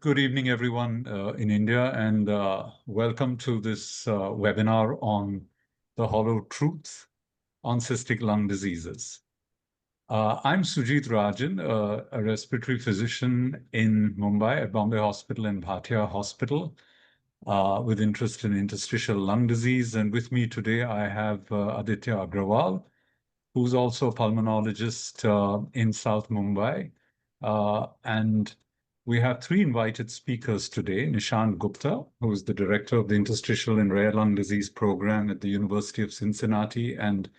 Good evening, everyone in India, and welcome to this webinar on the hollow truth on cystic lung diseases. I'm Sujit Rajan, a respiratory physician in Mumbai at Bombay Hospital and Bhatia Hospital with interest in interstitial lung disease. And with me today, I have Aditya Agrawal, who's also a pulmonologist in South Mumbai. And we have three invited speakers today. Nishant Gupta, who is the director of the Interstitial and Rare Lung Disease Program at the University of Cincinnati and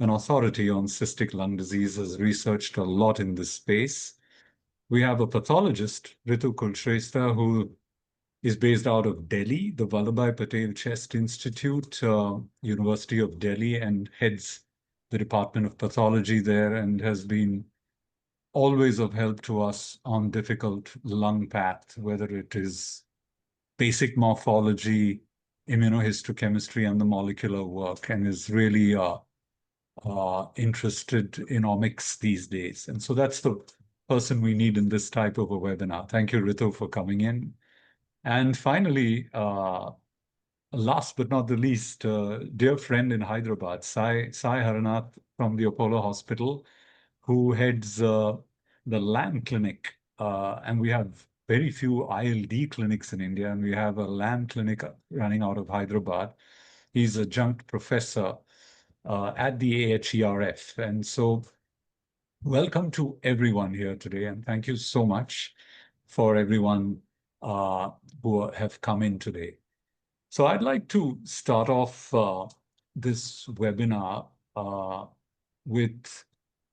an authority on cystic lung disease, has researched a lot in this space. We have a pathologist, Ritu Kulshrestha, who is based out of Delhi, the Vallabhbhai Patel Chest Institute, University of Delhi, and heads the Department of Pathology there, and has been always of help to us on difficult lung path, whether it is basic morphology, immunohistochemistry, and the molecular work, and is really interested in omics these days. And so that's the person we need in this type of a webinar. Thank you, Ritu, for coming in. And finally, last but not the least, dear friend in Hyderabad, Sai Haranath from the Apollo Hospital, who heads the LAM clinic. And we have very few ILD clinics in India, and we have a LAM clinic running out of Hyderabad. He's adjunct professor at the AHERF. And so welcome to everyone here today, and thank you so much for everyone who have come in today. So I'd like to start off this webinar with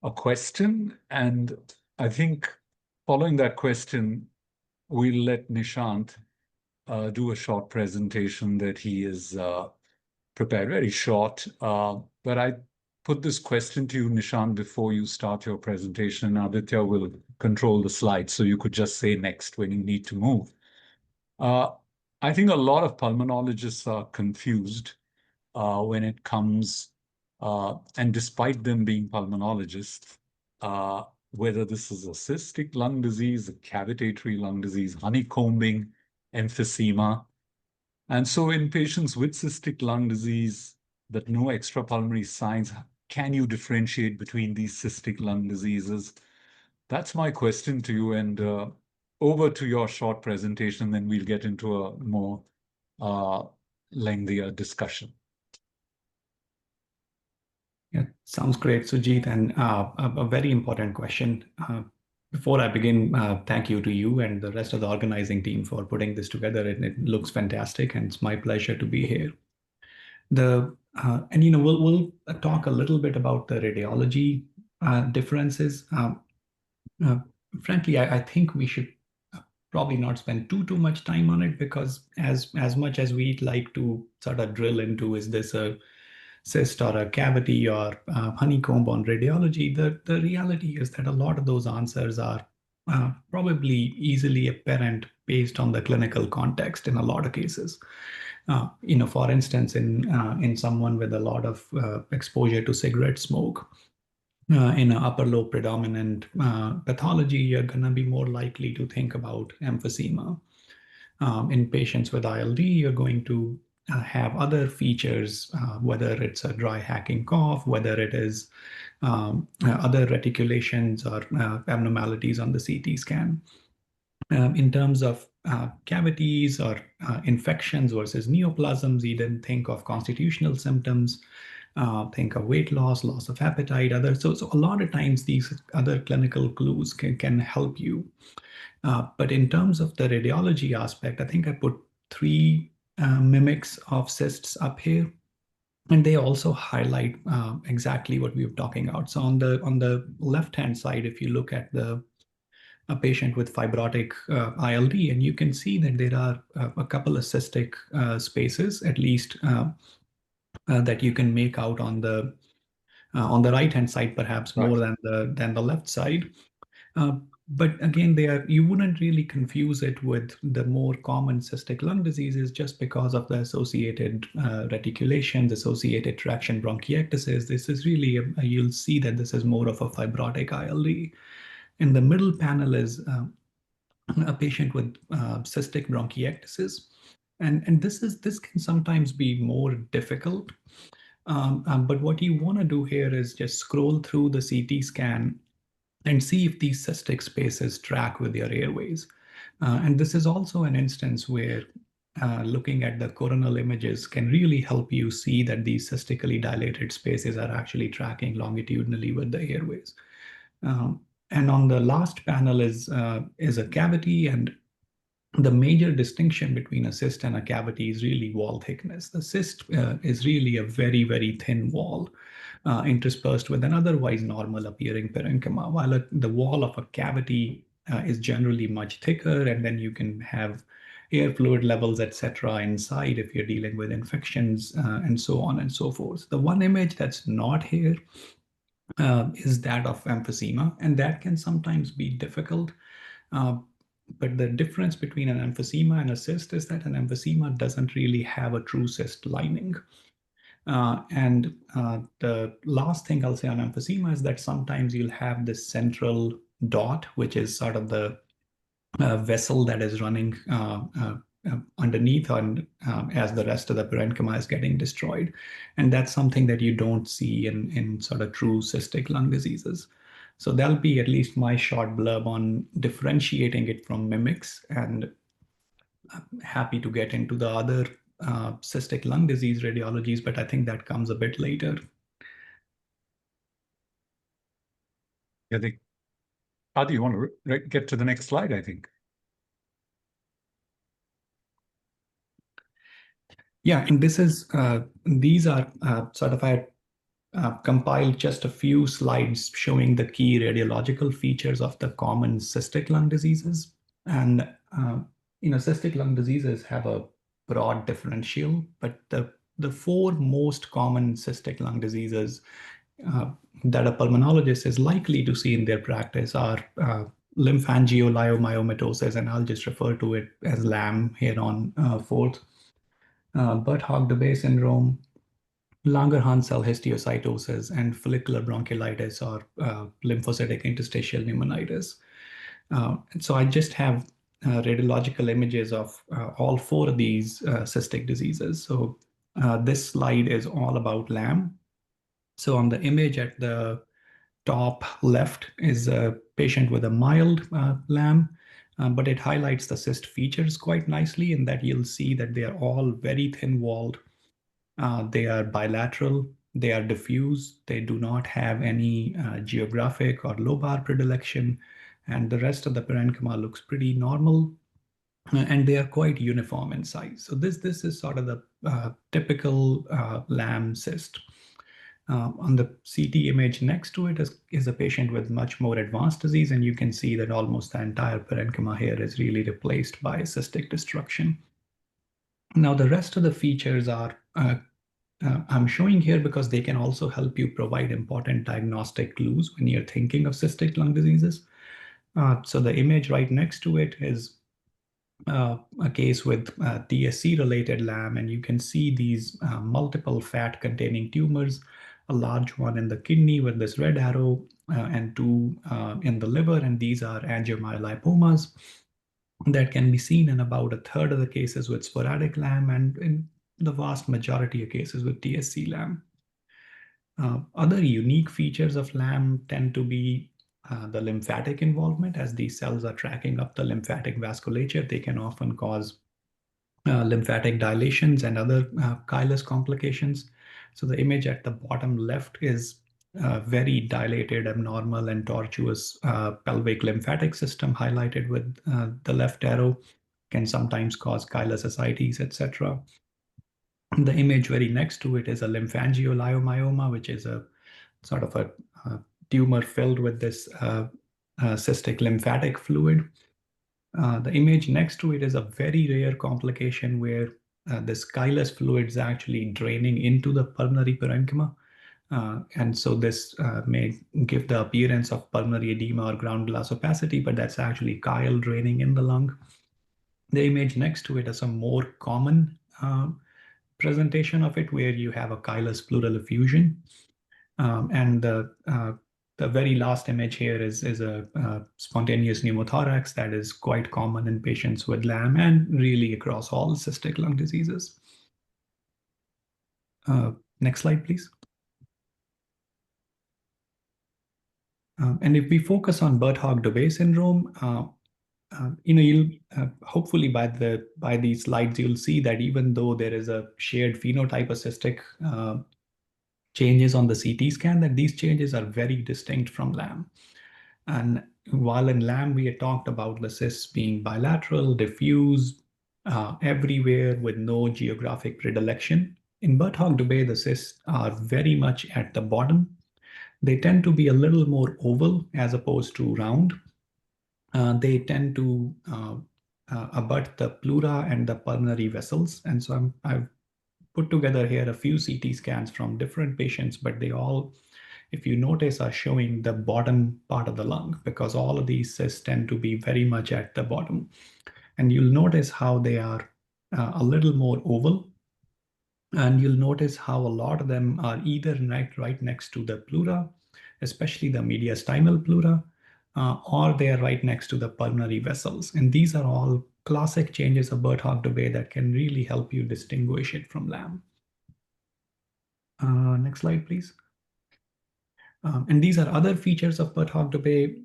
a question, and I think following that question, we'll let Nishant do a short presentation that he is prepared, very short. But I put this question to you, Nishant, before you start your presentation. Aditya will control the slides, so you could just say next when you need to move. I think a lot of pulmonologists are confused when it comes, and despite them being pulmonologists, whether this is a cystic lung disease, a cavitatory lung disease, honeycombing, emphysema. And so in patients with cystic lung disease that no extrapulmonary signs, can you differentiate between these cystic lung diseases? That's my question to you, and over to your short presentation, then we'll get into a more lengthier discussion. Yeah, sounds great, Sujit, and a very important question. Before I begin, thank you to you and the rest of the organizing team for putting this together. It looks fantastic, and it's my pleasure to be here. We'll talk a little bit about the radiology differences. Frankly, I think we should probably not spend too much time on it, because as much as we'd like to sort of drill into, is this a cyst or a cavity or honeycomb on radiology, the reality is that a lot of those answers are probably easily apparent based on the clinical context in a lot of cases. For instance, in someone with a lot of exposure to cigarette smoke, in an upper lobe predominant pathology, you're going to be more likely to think about emphysema. In patients with ILD, you're going to have other features, whether it's a dry hacking cough, whether it is other reticulations or abnormalities on the CT scan. In terms of cavities or infections versus neoplasms, you then think of constitutional symptoms, think of weight loss, loss of appetite, others. So a lot of times these other clinical clues can help you. But in terms of the radiology aspect, I think I put three mimics of cysts up here, and they also highlight exactly what we were talking about. So on the left-hand side, if you look at a patient with fibrotic ILD, and you can see that there are a couple of cystic spaces, at least, that you can make out on the right-hand side, perhaps more than the left side. But again, you wouldn't really confuse it with the more common cystic lung diseases just because of the associated reticulations, associated traction bronchiectasis. This is really, you'll see that this is more of a fibrotic ILD. In the middle panel is a patient with cystic bronchiectasis. And this can sometimes be more difficult. But what you want to do here is just scroll through the CT scan and see if these cystic spaces track with your airways. And this is also an instance where looking at the coronal images can really help you see that these cystically dilated spaces are actually tracking longitudinally with the airways. Um, and on the last panel is a cavity, and the major distinction between a cyst and a cavity is really wall thickness. The cyst is really a very, very thin wall interspersed with an otherwise normal appearing parenchyma, while the wall of a cavity is generally much thicker, and then you can have air fluid levels, etc., inside if you're dealing with infections and so on and so forth. The one image that's not here is that of emphysema, and that can sometimes be difficult. Uh, but the difference between an emphysema and a cyst is that an emphysema doesn't really have a true cyst lining. And the last thing I'll say on emphysema is that sometimes you'll have this central dot, which is sort of the vessel that is running underneath and as the rest of the parenchyma is getting destroyed. And that's something that you don't see in sort of true cystic lung diseases. So that'll be at least my short blurb on differentiating it from mimics, and I'm happy to get into the other cystic lung disease radiologies, but I think that comes a bit later. Yeah, Adi, you want to get to the next slide, I think. Yeah, and these are sort of I compiled just a few slides showing the key radiological features of the common cystic lung diseases. And cystic lung diseases have a broad differential, but the four most common cystic lung diseases that a pulmonologist is likely to see in their practice are lymphangioliomyomatosis, and I'll just refer to it as LAM here on forth, Birt-Hogg-Dubé syndrome, Langerhans cell histiocytosis, and follicular bronchiolitis or lymphocytic interstitial pneumonitis. And so I just have radiological images of all four of these cystic diseases. So this slide is all about LAM. So on the image at the top left is a patient with a mild LAM, but it highlights the cyst features quite nicely in that you'll see that they are all very thin-walled. They are bilateral, they are diffuse, they do not have any geographic or lobar predilection, and the rest of the parenchyma looks pretty normal, and they are quite uniform in size. So this is sort of the typical LAM cyst. On the CT image next to it is a patient with much more advanced disease, and you can see that almost the entire parenchyma here is really replaced by cystic destruction. Now, the rest of the features are I'm showing here because they can also help you provide important diagnostic clues when you're thinking of cystic lung diseases. So the image right next to it is a case with TSC-related LAM, and you can see these multiple fat-containing tumors, a large one in the kidney with this red arrow, and two in the liver, and these are angiomyolipomas that can be seen in about a third of the cases with sporadic LAM and in the vast majority of cases with TSC LAM. Other unique features of LAM tend to be the lymphatic involvement. As these cells are tracking up the lymphatic vasculature, they can often cause lymphatic dilations and other chylous complications. So the image at the bottom left is very dilated, abnormal, and tortuous pelvic lymphatic system highlighted with the left arrow, can sometimes cause chylous ascites, etc. The image very next to it is a lymphangioliomyoma, which is a sort of a tumor filled with this cystic lymphatic fluid. The image next to it is a very rare complication where this chylous fluid is actually draining into the pulmonary parenchyma. And so this may give the appearance of pulmonary edema or ground glass opacity, but that's actually chyle draining in the lung. The image next to it is a more common presentation of it where you have a chylous pleural effusion. And the the very last image here is a spontaneous pneumothorax that is quite common in patients with LAM and really across all cystic lung diseases. Next slide, please. And if we focus on Birt-Hogg-Dubé syndrome, you'll hopefully by these slides you'll see that even though there is a shared phenotype of cystic changes on the CT scan, that these changes are very distinct from LAM. And while in LAM we had talked about the cysts being bilateral, diffuse, everywhere with no geographic predilection, in Birt-Hogg-Dubé the cysts are very much at the bottom. They tend to be a little more oval as opposed to round. They tend to abut the pleura and the pulmonary vessels. And so I've put together here a few CT scans from different patients, but they all, if you notice, are showing the bottom part of the lung because all of these cysts tend to be very much at the bottom. And you'll notice how they are a little more oval. And you'll notice how a lot of them are either right next to the pleura, especially the mediastinal pleura, or they are right next to the pulmonary vessels. And these are all classic changes of Birt-Hogg-Dubé that can really help you distinguish it from LAM. Next slide, please. And these are other features of Birt-Hogg-Dubé.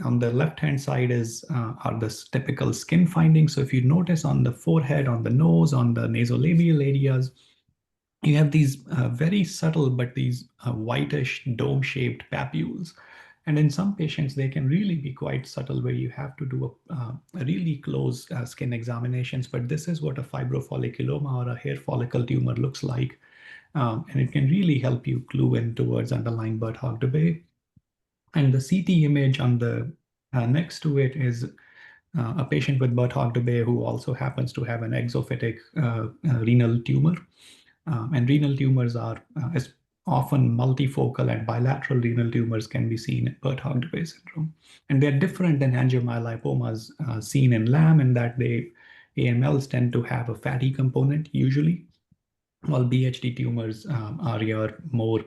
On the left-hand side are the typical skin findings. So if you notice on the forehead, on the nose, on the nasolabial areas, you have these very subtle, but these whitish dome-shaped papules. And in some patients, they can really be quite subtle where you have to do a really close skin examinations. But this is what a fibrofolliculoma or a hair follicle tumor looks like. And it can really help you clue in towards underlying Birt-Hogg-Dubé. And the CT image on the next to it is a patient with Birt-Hogg-Dubé who also happens to have an exophytic renal tumor. And renal tumors are often multifocal, and bilateral renal tumors can be seen in Birt-Hogg-Dubé syndrome. And they're different than angiomyolipomas seen in LAM in that AMLs tend to have a fatty component usually, while BHD tumors are your more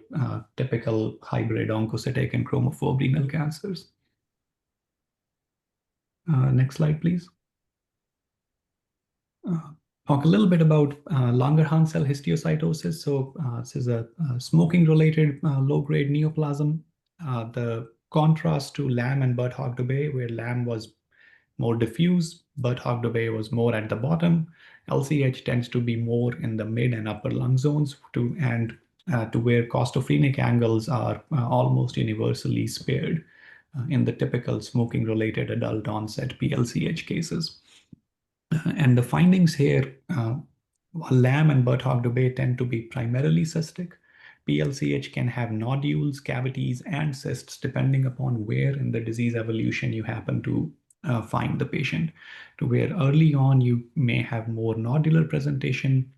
typical hybrid oncocytic and chromophobe renal cancers. Next slide, please. Talk a little bit about Langerhans cell histiocytosis. So this is a smoking-related low-grade neoplasm. The contrast to LAM and Birt-Hogg-Dubé, where LAM was more diffuse, Birt-Hogg-Dubé was more at the bottom. LCH tends to be more in the mid and upper lung zones to where costophrenic angles are almost universally spared in the typical smoking-related adult onset PLCH cases. And the findings here, while LAM and Birt-Hogg-Dubé tend to be primarily cystic, PLCH can have nodules, cavities, and cysts depending upon where in the disease evolution you happen to find the patient. To where early on you may have more nodular presentation,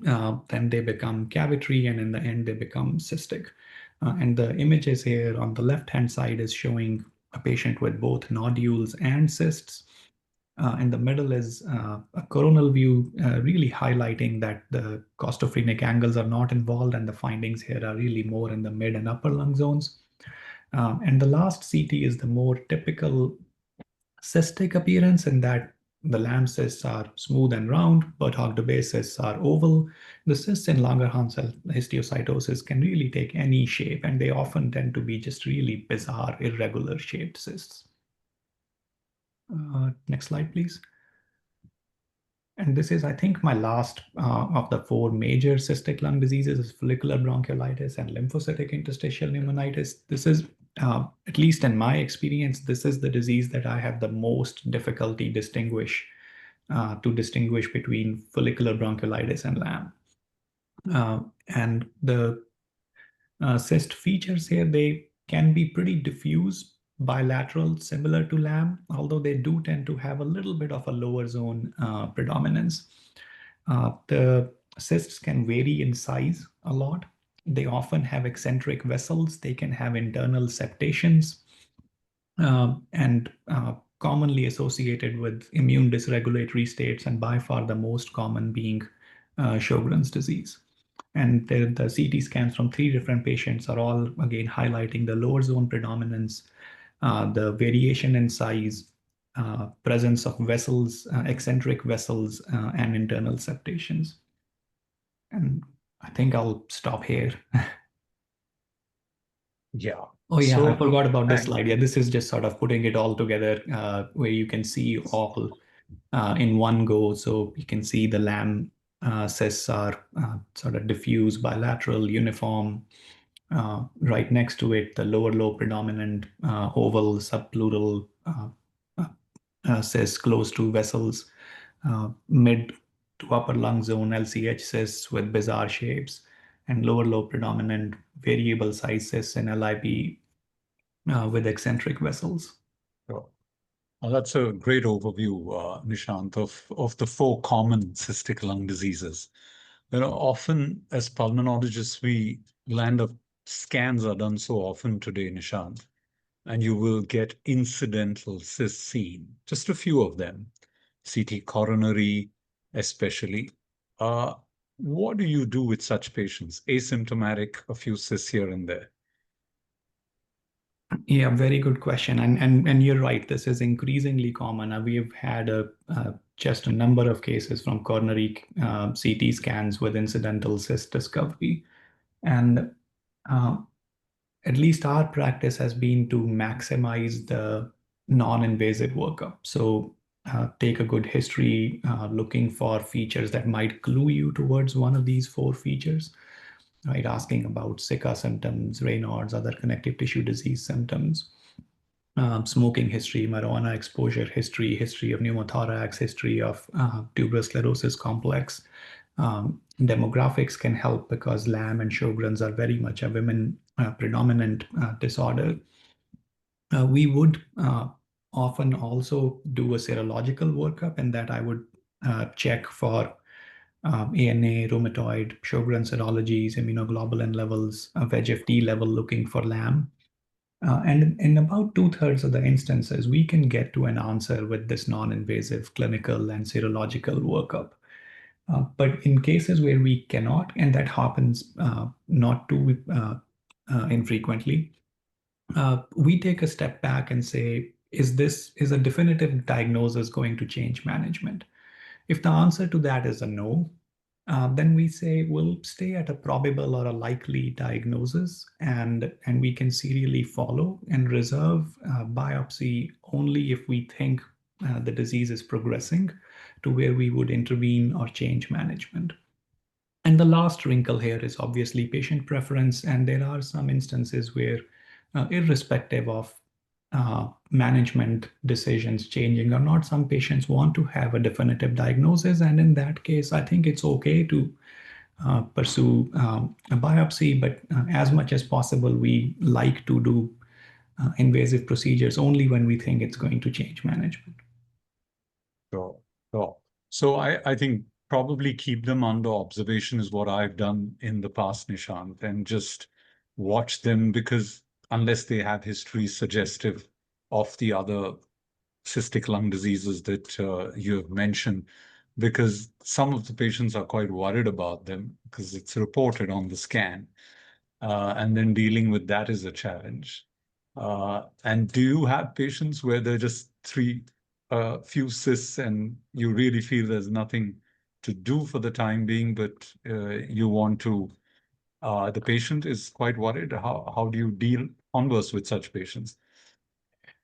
then they become cavitary, and in the end they become cystic. And the images here on the left-hand side is showing a patient with both nodules and cysts. In the middle is a coronal view, really highlighting that the costophrenic angles are not involved, and the findings here are really more in the mid and upper lung zones. And the last CT is the more typical cystic appearance, in that the LAM cysts are smooth and round, but Birt-Hogg-Dubé cysts are oval. The cysts in Langerhans cell histiocytosis can really take any shape, and they often tend to be just really bizarre, irregular shaped cysts. Next slide, please. And this is, I think, my last of the four major cystic lung diseases is follicular bronchiolitis and lymphocytic interstitial pneumonitis. This is, at least in my experience, this is the disease that I have the most difficulty to distinguish between follicular bronchiolitis and LAM. And the cyst features here, they can be pretty diffuse, bilateral, similar to LAM, although they do tend to have a little bit of a lower zone predominance. The cysts can vary in size a lot. They often have eccentric vessels. They can have internal septations, and commonly associated with immune dysregulatory states, and by far the most common being Sjogren's disease. And the CT scans from three different patients are all again highlighting the lower zone predominance, the variation in size, presence of vessels, eccentric vessels, and internal septations. And I think I'll stop here. Yeah. Oh yeah, I So forgot about this thank slide. Yeah, this is just sort of putting it all together, where you can see all in one go. So you can see the lamb cysts are sort of diffuse, bilateral, uniform. Right next to it, the lower lobe predominant oval subpleural cysts close to vessels, mid to upper lung zone LCH cysts with bizarre shapes, and lower lobe predominant variable size cysts in LIP with eccentric vessels. you. That's a great overview, Nishant, of the four common cystic lung diseases. Often as pulmonologists, we land up scans are done so often today, Nishant, and you will get incidental cysts seen, just a few of them, CT coronary especially. Uh, what do you do with such patients? Asymptomatic, a few cysts here and there. Yeah, very good question. And you're right, this is increasingly common. We've had just a number of cases from coronary CT scans with incidental cyst discovery. And uh, at least our practice has been to maximize the non-invasive workup. So take a good history, looking for features that might clue you towards one of these four features, right? Asking about Zika symptoms, Raynaud's, other connective tissue disease symptoms, smoking history, marijuana exposure history, history of pneumothorax, history of tuberous sclerosis complex. Demographics can help because Lamb and Sjogren's are very much a women predominant disorder. We would often also do a serological workup, and that I would check for ANA, rheumatoid, Sjogren's serologies, immunoglobulin levels, VEGF-T level looking for Lamb. And in about two-thirds of the instances, we can get to an answer with this non-invasive clinical and serological workup. But in cases where we cannot, and that happens not too infrequently, we take a step back and say, is a definitive diagnosis going to change management? If the answer to that is a no, then we say we'll stay at a probable or a likely diagnosis, and we can serially follow and reserve biopsy only if we think the disease is progressing to where we would intervene or change management. And the last wrinkle here is obviously patient preference, and there are some instances where, irrespective of management decisions changing or not, some patients want to have a definitive diagnosis. And in that case, I think it's okay to pursue a biopsy, but as much as possible, we like to do invasive procedures only when we think it's going to change management. Sure, sure. So I think probably keep them under observation is what I've done in the past, Nishant, and just watch them because unless they have history suggestive of the other cystic lung diseases that you have mentioned, because some of the patients are quite worried about them because it's reported on the scan. And then dealing with that is a challenge. And do you have patients where there are just few cysts and you really feel there's nothing to do for the time being, but you want to, the patient is quite worried? How do you deal converse with such patients?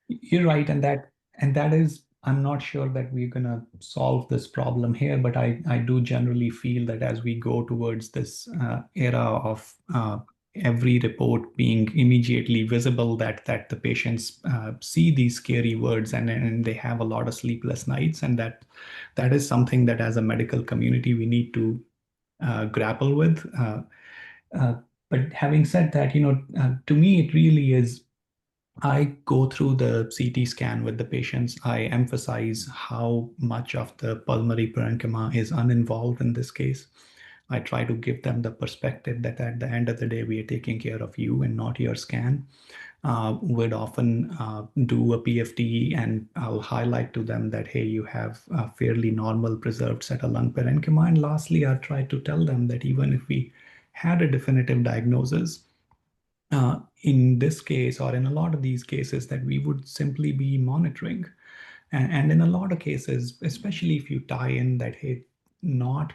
You're right, and that is, I'm not sure that we're gonna solve this problem here, but I do generally feel that as we go towards this era of every report being immediately visible, that the patients see these scary words and they have a lot of sleepless nights, and that is something that as a medical community we need to grapple with. Uh, but having said that, to me it really is. I go through the CT scan with the patients. I emphasize how much of the pulmonary parenchyma is uninvolved in this case. I try to give them the perspective that at the end of the day, we are taking care of you and not your scan. Would often do a PFT, and I'll highlight to them that, hey, you have a fairly normal preserved set of lung parenchyma. And lastly, I try to tell them that even if we had a definitive diagnosis. In this case, or in a lot of these cases, that we would simply be monitoring. And in a lot of cases, especially if you tie in that, hey, not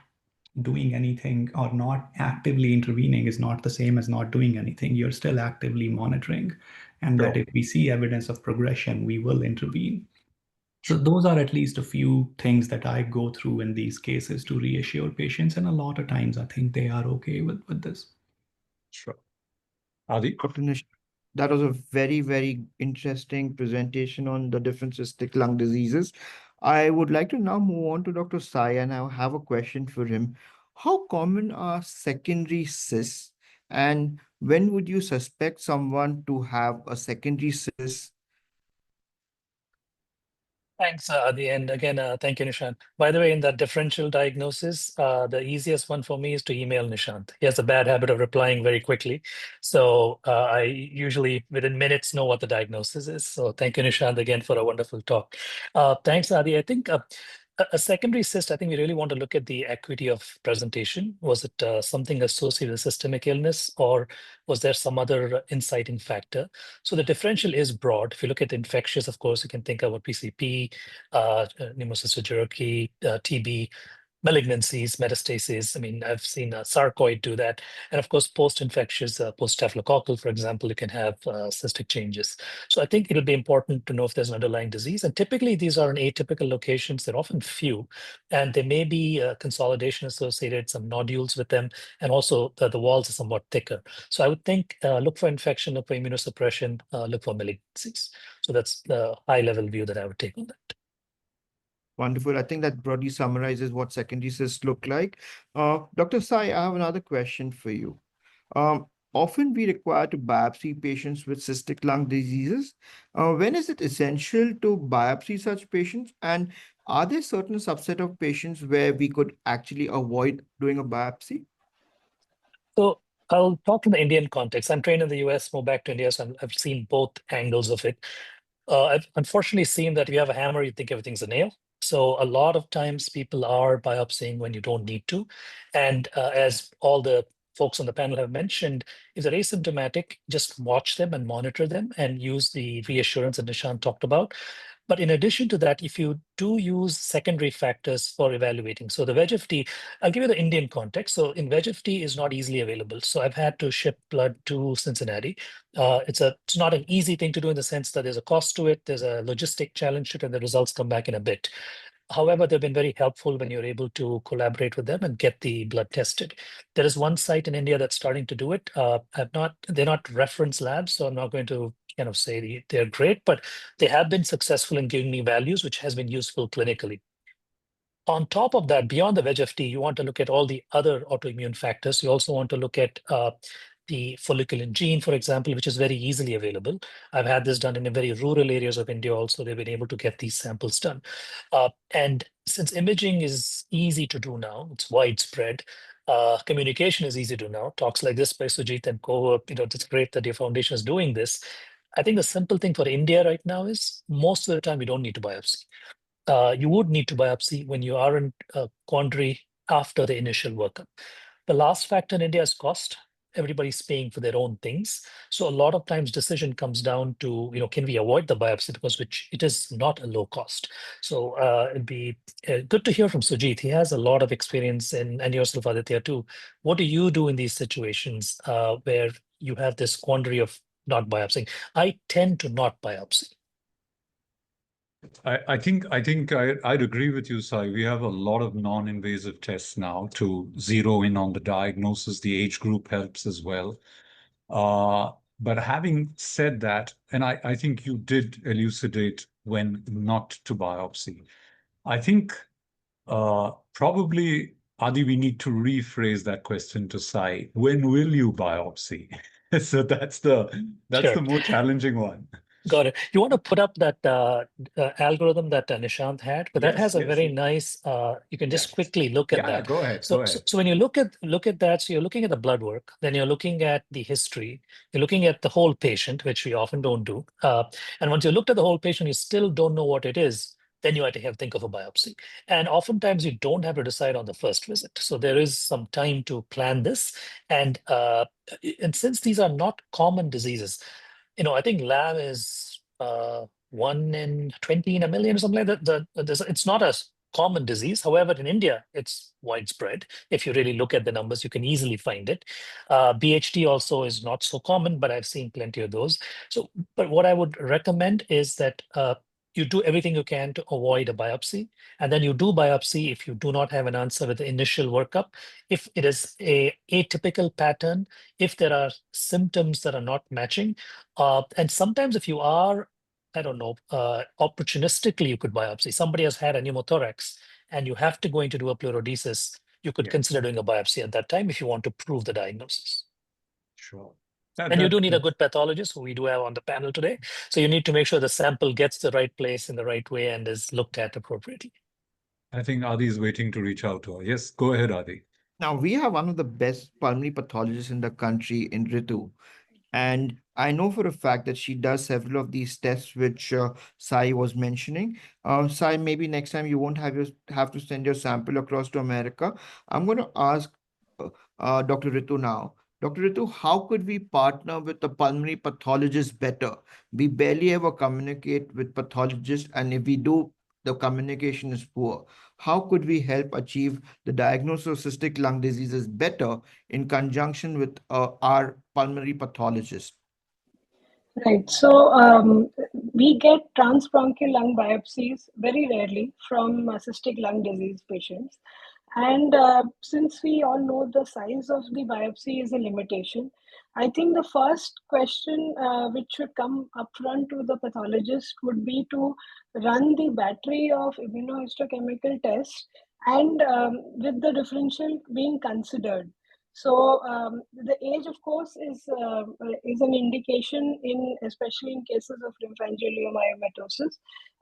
doing anything or not actively intervening is not the same as not doing anything. You're still actively monitoring. And that Sure. if we see evidence of progression, we will intervene. So those are at least a few things that I go through in these cases to reassure patients. And a lot of times I think they are okay with this. Sure. Adi? Dr. Nish, that was a very, very interesting presentation on the different cystic lung diseases. I would like to now move on to Dr. Sai, and I have a question for him. How common are secondary cysts, and when would you suspect someone to have a secondary cyst? Thanks, Adi. And again, thank you, Nishant. By the way, in that differential diagnosis, the easiest one for me is to email Nishant. He has a bad habit of replying very quickly. So I usually, within minutes, know what the diagnosis is. So thank you, Nishant, again, for a wonderful talk. Thanks, Adi. I think a secondary cyst, I think we really want to look at the acuity of presentation. Was it something associated with systemic illness, or was there some other inciting factor? So the differential is broad. If you look at infectious, of course, you can think about PCP, pneumocystis jirovecii, TB, malignancies, metastases. I mean, I've seen sarcoid do that. And of course, post-infectious, post-staphylococcal, for example, you can have cystic changes. So I think it'll be important to know if there's an underlying disease. And typically, these are in atypical locations. They're often few, and there may be consolidation associated, some nodules with them, and also the walls are somewhat thicker. So I would think look for infection, look for immunosuppression, look for malignancies. So that's the high-level view that I would take on that. Wonderful. I think that broadly summarizes what secondary cysts look like. Dr. Sai, I have another question for you. Often we require to biopsy patients with cystic lung diseases. When is it essential to biopsy such patients? And are there certain subset of patients where we could actually avoid doing a biopsy? So I'll talk in the Indian context. I'm trained in the US, moved back to India, so I've seen both angles of it. I've unfortunately seen that if you have a hammer, you think everything's a nail. So a lot of times people are biopsying when you don't need to. And as all the folks on the panel have mentioned, if they're asymptomatic, just watch them and monitor them and use the reassurance that Nishant talked about. But in addition to that, if you do use secondary factors for evaluating, so the VEGF-T, I'll give you the Indian context. So in VEGF-T is not easily available. So I've had to ship blood to Cincinnati. It's not an easy thing to do in the sense that there's a cost to it, there's a logistic challenge to it, and the results come back in a bit. However, they've been very helpful when you're able to collaborate with them and get the blood tested. There is one site in India that's starting to do it. They're not reference labs, so I'm not going to kind of say they're great, but they have been successful in giving me values, which has been useful clinically. On top of that, beyond the VEGF-T, you want to look at all the other autoimmune factors. You also want to look at the folliculin gene, for example, which is very easily available. I've had this done in the very rural areas of India also. They've been able to get these samples done. And since imaging is easy to do now, it's widespread, communication is easy to do now. Talks like this by Sujit and co, it's great that your foundation is doing this. I think the simple thing for India right now is most of the time we don't need to biopsy. You would need to biopsy when you are in a quandary after the initial workup. The last factor in India is cost. Everybody's paying for their own things. So a lot of times decision comes down to, can we avoid the biopsy, because it is not a low cost. So it'd be good to hear from Sujit. He has a lot of experience and yourself, Aditya, too. What do you do in these situations where you have this quandary of not biopsying? I tend to not biopsy. I think I'd agree with you, Sai. We have a lot of non-invasive tests now to zero in on the diagnosis. The age group helps as well. But having said that, and I think you did elucidate when not to biopsy. I think probably, Adi, we need to rephrase that question to Sai. When will you biopsy? So that's Sure. the more challenging one. Got it. You want to put up that algorithm that Nishant had, but that Yes, has a yes. very nice. You can just Yes. quickly look at Yeah, that. go ahead. So, Go so, ahead. so when you look at that, so you're looking at the blood work, then you're looking at the history, you're looking at the whole patient, which we often don't do. And once you looked at the whole patient, you still don't know what it is. then you have to think of a biopsy. And oftentimes you don't have to decide on the first visit. So there is some time to plan this. And since these are not common diseases, I think LAM is 1 in 20 in a million or something like that. It's not a common disease. However, in India, it's widespread. If you really look at the numbers, you can easily find it. BHD also is not so common, but I've seen plenty of those. So, but what I would recommend is that you do everything you can to avoid a biopsy, and then you do biopsy if you do not have an answer with the initial workup. If it is a atypical pattern, if there are symptoms that are not matching, and sometimes if you are, I don't know, opportunistically, you could biopsy. Somebody has had a pneumothorax and you have to go in to do a pleurodesis. You could Yeah. consider doing a biopsy at that time if you want to prove the diagnosis. Sure. And you do need a good pathologist, who we do have on the panel today. So you need to make sure the sample gets the right place in the right way and is looked at appropriately. I think Adi is waiting to reach out to her. Yes, go ahead, Adi. Now, we have one of the best pulmonary pathologists in the country in Ritu. And I know for a fact that she does several of these tests, which Sai was mentioning. Sai, maybe next time you won't have to send your sample across to America. I'm going to ask Dr. Ritu now. Dr. Ritu, how could we partner with the pulmonary pathologist better? We barely ever communicate with pathologists, and if we do, the communication is poor. How could we help achieve the diagnosis of cystic lung diseases better in conjunction with our pulmonary pathologist? Right. So we get transbronchial lung biopsies very rarely from cystic lung disease patients. And since we all know the size of the biopsy is a limitation, I think the first question which should come up front to the pathologist would be to run the battery of immunohistochemical tests, and with the differential being considered. So the age, of course, is an indication especially in cases of lymphangioliomyomatosis.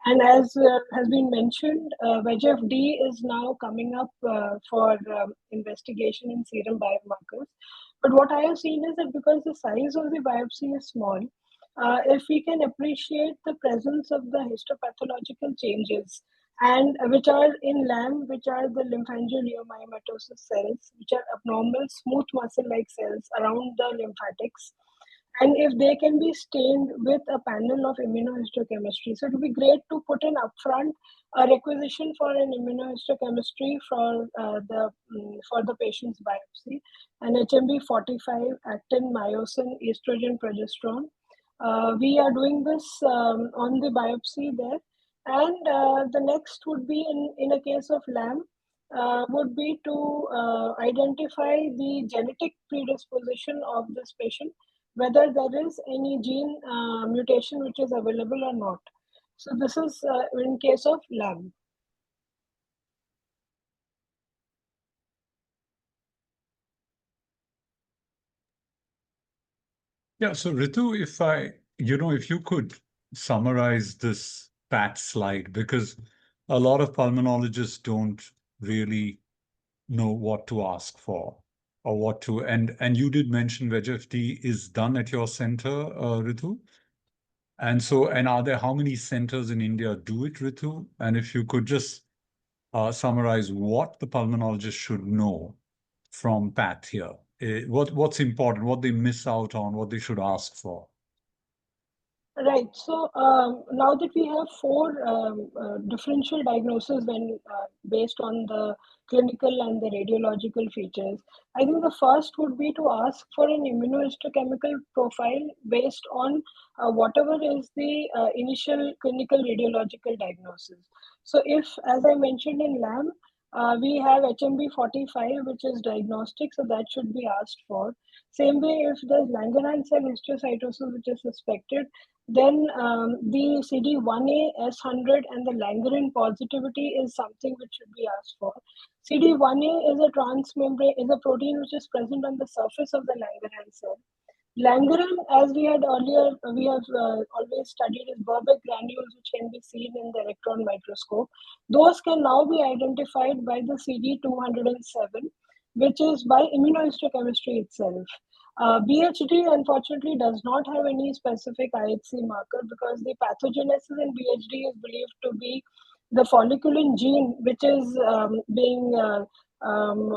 And as has been mentioned, VEGF-D is now coming up for investigation in serum biomarkers. But what I have seen is that because the size of the biopsy is small, if we can appreciate the presence of the histopathological changes, and which are in LAM, which are the lymphangioliomyomatosis cells, which are abnormal smooth muscle-like cells around the lymphatics. And if they can be stained with a panel of immunohistochemistry, so it would be great to put in upfront a requisition for an immunohistochemistry for the patient's biopsy, an HMB45, actin, myosin, estrogen, progesterone. We are doing this on the biopsy there. And the next would be in a case of LAM, would be to identify the genetic predisposition of this patient, whether there is any gene mutation which is available or not. So this is in case of LAM. Yeah, so Ritu, if you could summarize this PAT slide, because a lot of pulmonologists don't really know what to ask for or what to, and you did mention VEGF-D is done at your center, Ritu. And how many centers in India do it, Ritu? And if you could just summarize what the pulmonologist should know from PAT here. What's important, what they miss out on, what they should ask for. Right. So now that we have four differential diagnoses based on the clinical and the radiological features, I think the first would be to ask for an immunohistochemical profile based on whatever is the initial clinical radiological diagnosis. So if, as I mentioned in LAM, we have HMB45, which is diagnostic, so that should be asked for. Same way, if there's Langerhans cell histiocytosis, which is suspected, then the CD1A, S100, and the Langerhans positivity is something which should be asked for. CD1A is a transmembrane, is a protein which is present on the surface of the Langerhans cell. Langerhans, as we have always studied, is Burbeck granules which can be seen in the electron microscope. Those can now be identified by the CD207, which is by immunohistochemistry itself. BHD unfortunately does not have any specific IHC marker because the pathogenesis in BHD is believed to be the folliculin gene, which is being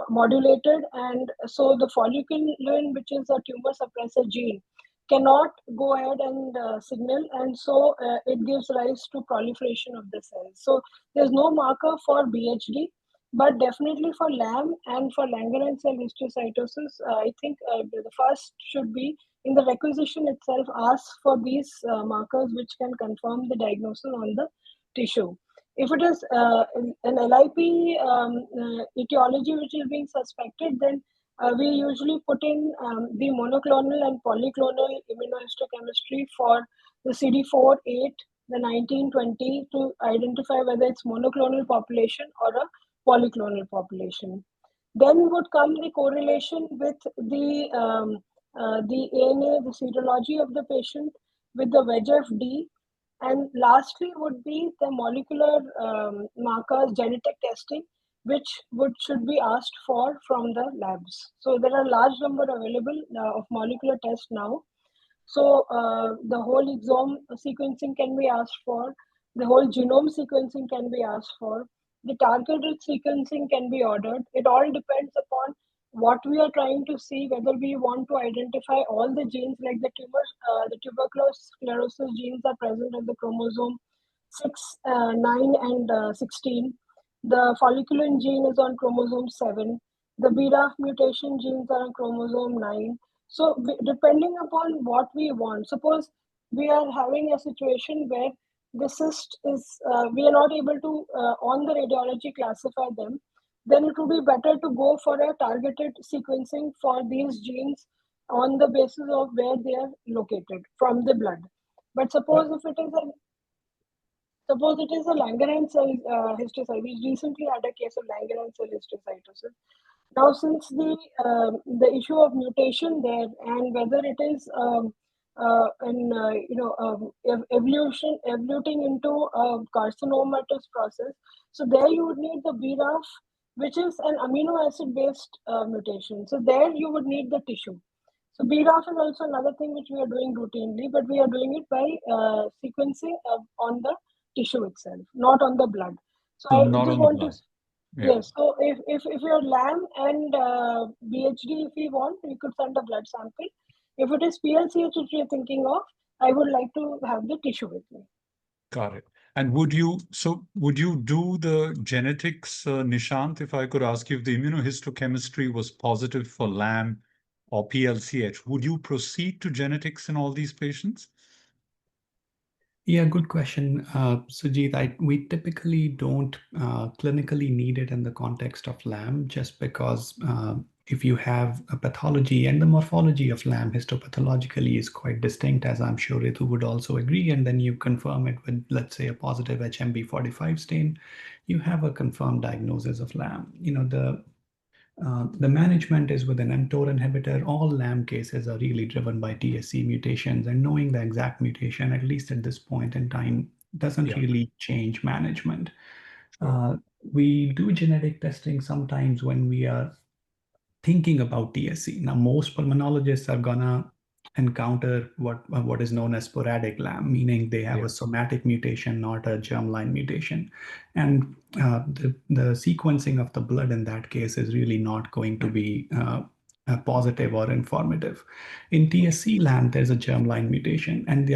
modulated, and so the folliculin, which is a tumor suppressor gene, cannot go ahead and signal, and so it gives rise to proliferation of the cells. So there's no marker for BHD, but definitely for LAM and for Langerhans cell histiocytosis, I think the first should be in the requisition itself ask for these markers which can confirm the diagnosis on the tissue. If it is an LIP etiology which is being suspected, then we usually put in the monoclonal and polyclonal immunohistochemistry for the CD4, 8, the 19, 20 to identify whether it's monoclonal population or a polyclonal population. Then would come the correlation with the ANA, the serology of the patient, with the VEGF-D, and lastly would be the molecular markers genetic testing, which should be asked for from the labs. So there are a large number available of molecular tests now. So the whole exome sequencing can be asked for, the whole genome sequencing can be asked for, the targeted sequencing can be ordered. It all depends upon what we are trying to see, whether we want to identify all the genes, like the tuberculous sclerosis genes are present on the chromosome 6, 9, and 16. The folliculin gene is on chromosome 7. The BRAF mutation genes are on chromosome 9. So depending upon what we want, suppose we are having a situation where the cyst is, we are not able to, on the radiology, classify them, then it would be better to go for a targeted sequencing for these genes on the basis of where they are located from the blood. But suppose if it is a Langerhans cell histiocytosis, we recently had a case of Langerhans cell histiocytosis. Now, since the issue of mutation there, and whether it is evoluting into a carcinomatous process, so there you would need the BRAF, which is an amino acid based mutation. So there you would need the tissue. So BRAF is also another thing which we are doing routinely, but we are doing it by sequencing on the tissue itself, not on the blood. So I not just on want the blood. to. Yeah. Yes, so if you're LAM and BHD, if we want, we could send a blood sample. If it is PLCH which you're thinking of, I would like to have the tissue with me. Got it. And would you do the genetics, Nishant, if I could ask you, if the immunohistochemistry was positive for LAM or PLCH, would you proceed to genetics in all these patients? Yeah, good question, Sujit. We typically don't clinically need it in the context of LAM, just because if you have a pathology, and the morphology of LAM histopathologically is quite distinct, as I'm sure Ritu would also agree, and then you confirm it with, let's say, a positive HMB45 stain, you have a confirmed diagnosis of LAM. The management is with an mTOR inhibitor. All LAM cases are really driven by TSC mutations, and knowing the exact mutation, at least at this point in time, doesn't really change management. We do genetic testing sometimes when we are thinking about TSC. Now, most pulmonologists are gonna encounter what is known as sporadic LAM, meaning they have a somatic mutation, not a germline mutation. And the sequencing of the blood in that case is really not going to be positive or informative. In TSC LAM, there's a germline mutation, and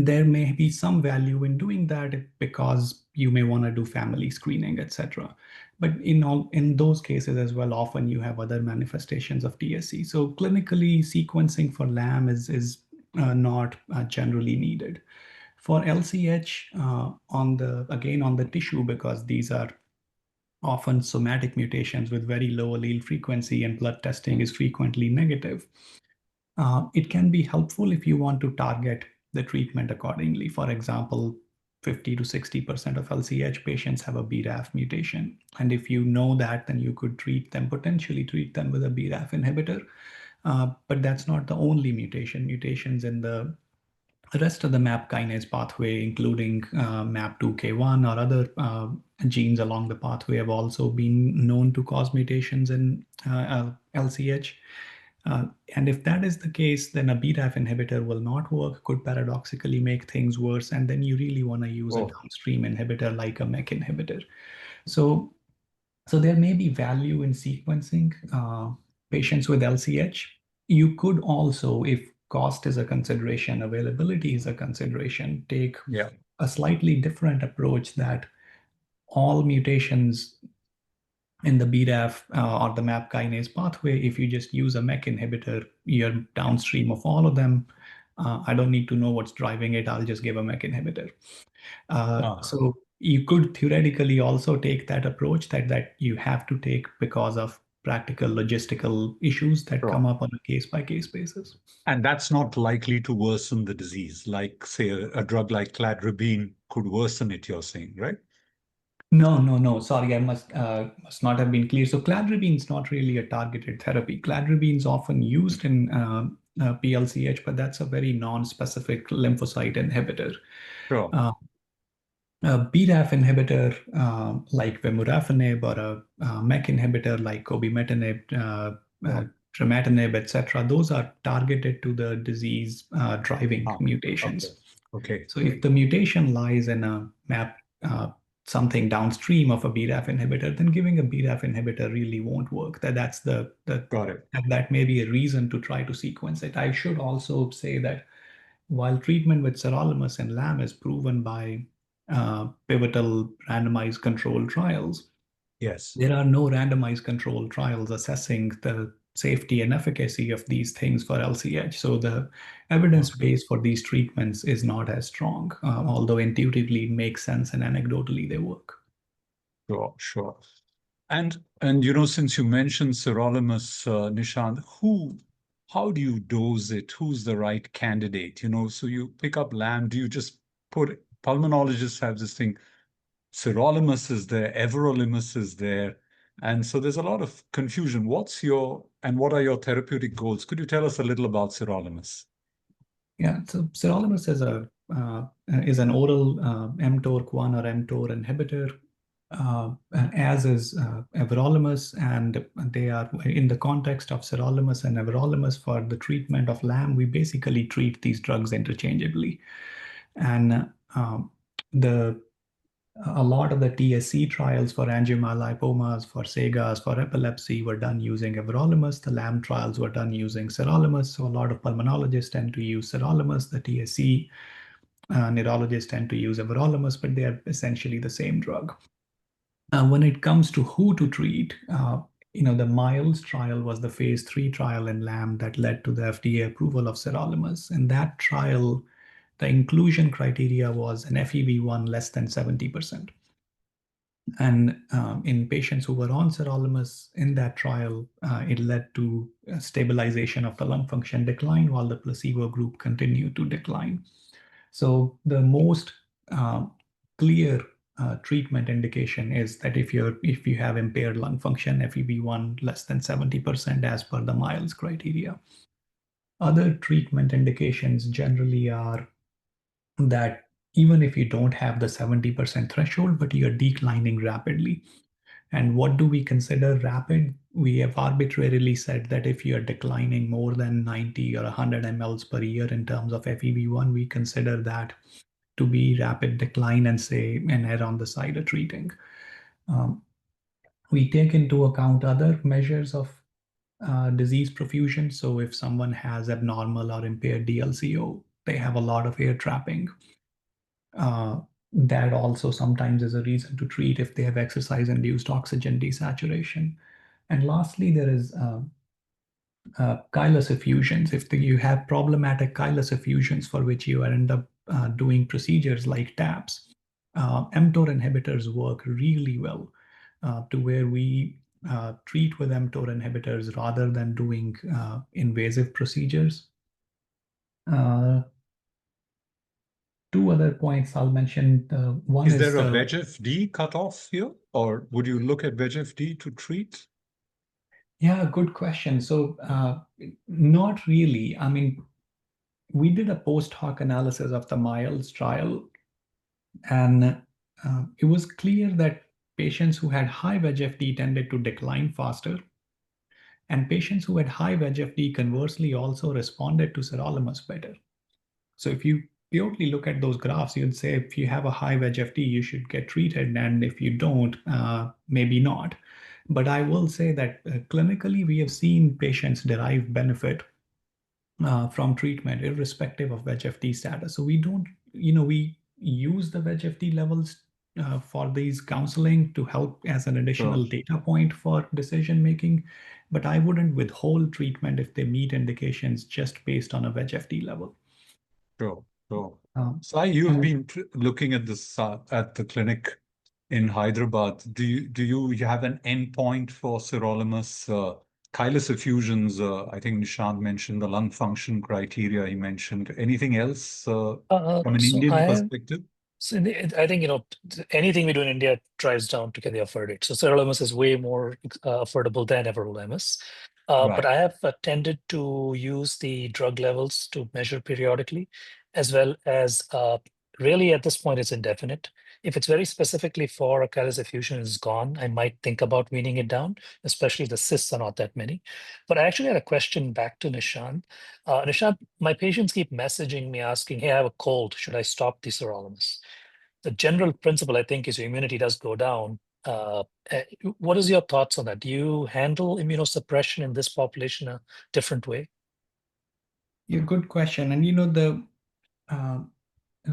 there may be some value in doing that because you may want to do family screening, etc. But in those cases as well, often you have other manifestations of TSC. So clinically, sequencing for LAM is not generally needed. For LCH, on the tissue, because these are often somatic mutations with very low allele frequency and blood testing is frequently negative. It can be helpful if you want to target the treatment accordingly. For example, 50 to 60% of LCH patients have a BRAF mutation. And if you know that, then you could potentially treat them with a BRAF inhibitor. But that's not the only mutation. Mutations in the rest of the MAP kinase pathway, including MAP2K1 or other genes along the pathway, have also been known to cause mutations in LCH. And if that is the case, then a BRAF inhibitor will not work, could paradoxically make things worse. And then you really want to use a Oh. downstream inhibitor like a MEK inhibitor. So there may be value in sequencing patients with LCH. You could also, if cost is a consideration, availability is a consideration, take Yeah. a slightly different approach that all mutations in the BRAF or the MAP kinase pathway, if you just use a MEK inhibitor, you're downstream of all of them. I don't need to know what's driving it. I'll just give a MEK inhibitor. So you could theoretically also take that approach that you have to take because of practical logistical issues that come up on a case-by-case basis. And that's not likely to worsen the disease, like, say, a drug like cladribine could worsen it, you're saying, right? No. Sorry, I must not have been clear. So cladribine is not really a targeted therapy. Cladribine is often used in PLCH, but that's a very non-specific lymphocyte inhibitor. Sure. A BRAF inhibitor like vemurafenib or a MEK inhibitor like cobimetinib, trametinib, etc., those are targeted to the disease driving mutations. Okay. So if the mutation lies in a MAP, something downstream of a BRAF inhibitor, then giving a BRAF inhibitor really won't work. Got it. That may be a reason to try to sequence it. I should also say that while treatment with sirolimus and LAM is proven by pivotal randomized controlled trials, yes, there are no randomized controlled trials assessing the safety and efficacy of these things for LCH. So the evidence base for these treatments is not as strong, although intuitively it makes sense and anecdotally they work. Sure. And since you mentioned sirolimus, Nishant, how do you dose it? Who's the right candidate? So you pick up LAM, do you just pulmonologists have this thing, sirolimus is there, everolimus is there. And so there's a lot of confusion. What are your therapeutic goals? Could you tell us a little about sirolimus? Yeah, so sirolimus is an oral mTORC1 or mTOR inhibitor, as is everolimus, and they are in the context of sirolimus and everolimus for the treatment of LAM. We basically treat these drugs interchangeably, and a lot of the TSC trials for angiomyolipomas, for SEGAs, for epilepsy were done using everolimus. The LAM trials were done using sirolimus. So a lot of pulmonologists tend to use sirolimus. The TSC neurologists tend to use everolimus, but they are essentially the same drug. When it comes to who to treat, the MILES trial was the phase 3 trial in LAM that led to the FDA approval of sirolimus. In that trial, the inclusion criteria was an FEV1 less than 70%. And in patients who were on sirolimus in that trial, it led to stabilization of the lung function decline while the placebo group continued to decline. So the most clear treatment indication is that if you have impaired lung function, FEV1 less than 70% as per the MILES criteria. Other treatment indications generally are that even if you don't have the 70% threshold, but you're declining rapidly. And what do we consider rapid? We have arbitrarily said that if you're declining more than 90 or 100 mLs per year in terms of FEV1, we consider that to be rapid decline and err on the side of treating. We take into account other measures of disease profusion. So if someone has abnormal or impaired DLCO, they have a lot of air trapping. That also sometimes is a reason to treat if they have exercise-induced oxygen desaturation. And lastly, there is chylous effusions. If you have problematic chylous effusions for which you end up doing procedures like TAPS, mTOR inhibitors work really well to where we treat with mTOR inhibitors rather than doing invasive procedures. Two other points I'll mention. One is there a VEGF-D cutoff here, or would you look at VEGF-D to treat? Yeah, good question. So not really. I mean, we did a post hoc analysis of the MILES trial, and it was clear that patients who had high VEGF-D tended to decline faster. And patients who had high VEGF-D conversely also responded to sirolimus better. So if you purely look at those graphs, you'd say if you have a high VEGF-D, you should get treated, and if you don't, maybe not. But I will say that clinically, we have seen patients derive benefit from treatment, irrespective of VEGF-D status. So we don't, we use the VEGF-D levels for these counseling to help as an additional data point for decision making. But I wouldn't withhold treatment if they meet indications just based on a VEGF-D level. Sure, sure. So you've been looking at this at the clinic in Hyderabad. Do you have an endpoint for sirolimus? Chylus effusions, I think Nishant mentioned the lung function criteria he mentioned. Anything else from an Indian perspective? So I think, anything we do in India drives down to get the afford rate. So sirolimus is way more affordable than everolimus. But I have tended to use the drug levels to measure periodically, as well as really at this point it's indefinite. If it's very specifically for a callus effusion is gone, I might think about weaning it down, especially the cysts are not that many. But I actually had a question back to Nishant. Nishant, my patients keep messaging me asking, hey, I have a cold, should I stop the sirolimus? The general principle, I think, is your immunity does go down. What is your thoughts on that? Do you handle immunosuppression in this population a different way? Yeah, good question. And the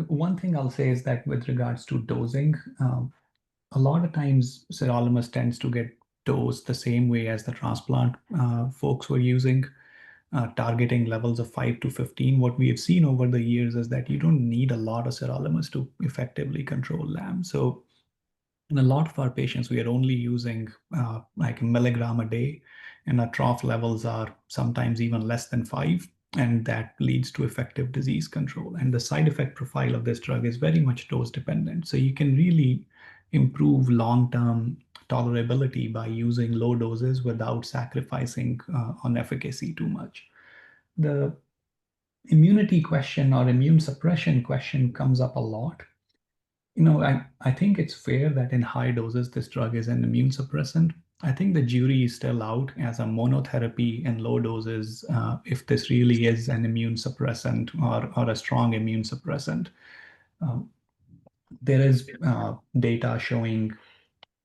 one thing I'll say is that with regards to dosing, a lot of times sirolimus tends to get dosed the same way as the transplant folks were using, targeting levels of 5 to 15. What we have seen over the years is that you don't need a lot of sirolimus to effectively control LAM. So in a lot of our patients, we are only using like a milligram a day, and our trough levels are sometimes even less than 5, and that leads to effective disease control. And the side effect profile of this drug is very much dose dependent. So you can really improve long-term tolerability by using low doses without sacrificing on efficacy too much. The immunity question or immune suppression question comes up a lot. I think it's fair that in high doses, this drug is an immune suppressant. I think the jury is still out as a monotherapy in low doses, if this really is an immune suppressant or a strong immune suppressant. There is data showing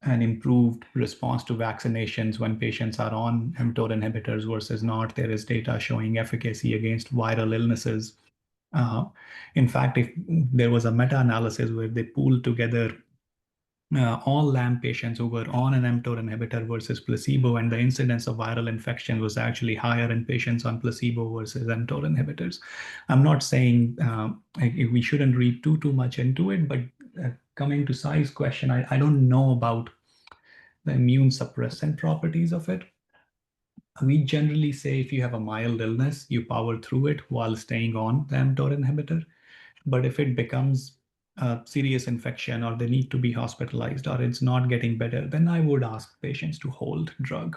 an improved response to vaccinations when patients are on mTOR inhibitors versus not. There is data showing efficacy against viral illnesses. In fact, if there was a meta-analysis where they pooled together all LAM patients who were on an mTOR inhibitor versus placebo, and the incidence of viral infection was actually higher in patients on placebo versus mTOR inhibitors. I'm not saying we shouldn't read too much into it, but coming to Sai's question, I don't know about the immune suppressant properties of it. We generally say if you have a mild illness, you power through it while staying on the mTOR inhibitor. But if it becomes a serious infection or they need to be hospitalized or it's not getting better, then I would ask patients to hold drug.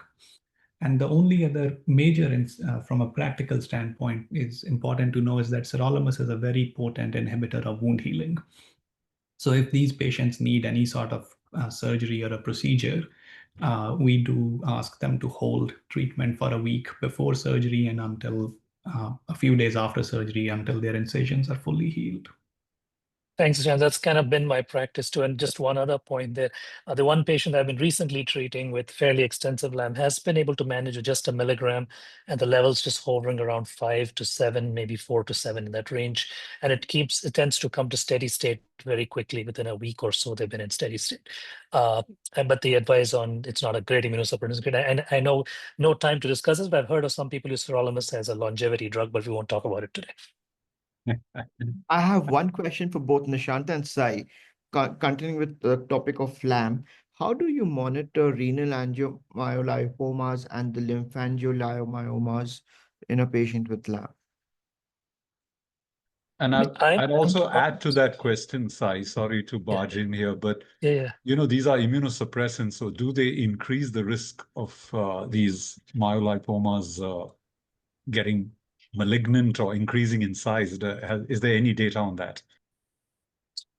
And the only other major, from a practical standpoint, is important to know is that sirolimus is a very potent inhibitor of wound healing. So if these patients need any sort of surgery or a procedure, we do ask them to hold treatment for a week before surgery and until a few days after surgery until their incisions are fully healed. Thanks, Jan. That's kind of been my practice too. And just one other point there. The one patient I've been recently treating with fairly extensive LAM has been able to manage with just a milligram, and the levels just hovering around 5 to 7, maybe 4 to 7 in that range. And it tends to come to steady state very quickly. Within a week or so, they've been in steady state. But the advice on it's not a great immunosuppressant. And I know no time to discuss this, but I've heard of some people use sirolimus as a longevity drug, but we won't talk about it today. I have one question for both Nishant and Sai. Continuing with the topic of LAM, how do you monitor renal angiomyolipomas and the lymphangiomyomas in a patient with LAM? And I'd also add to that question, Sai, sorry to barge in here, but these are immunosuppressants, so do they increase the risk of these myolipomas getting malignant or increasing in size? Is there any data on that?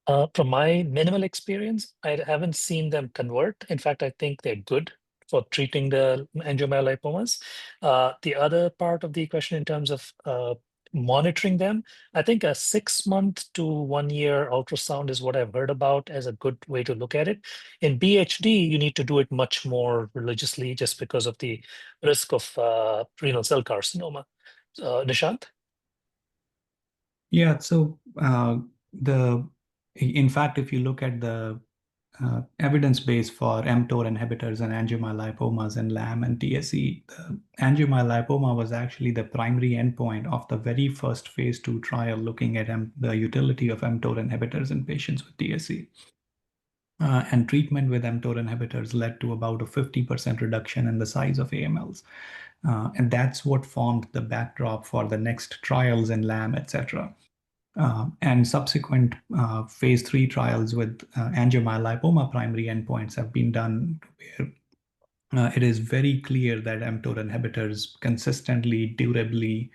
From my minimal experience, I haven't seen them convert. In fact, I think they're good for treating the angiomyolipomas. The other part of the question in terms of monitoring them, I think a 6-month to 1-year ultrasound is what I've heard about as a good way to look at it. In BHD, you need to do it much more religiously just because of the risk of renal cell carcinoma. Nishant? Yeah, so in fact, if you look at the evidence base for mTOR inhibitors and angiomyolipomas in LAM and TSE, the angiomyolipoma was actually the primary endpoint of the very first phase 2 trial looking at the utility of mTOR inhibitors in patients with TSE. And treatment with mTOR inhibitors led to about a 50% reduction in the size of AMLs. And that's what formed the backdrop for the next trials in LAM, etc. And subsequent phase 3 trials with angiomyolipoma primary endpoints have been done where it is very clear that mTOR inhibitors consistently, durably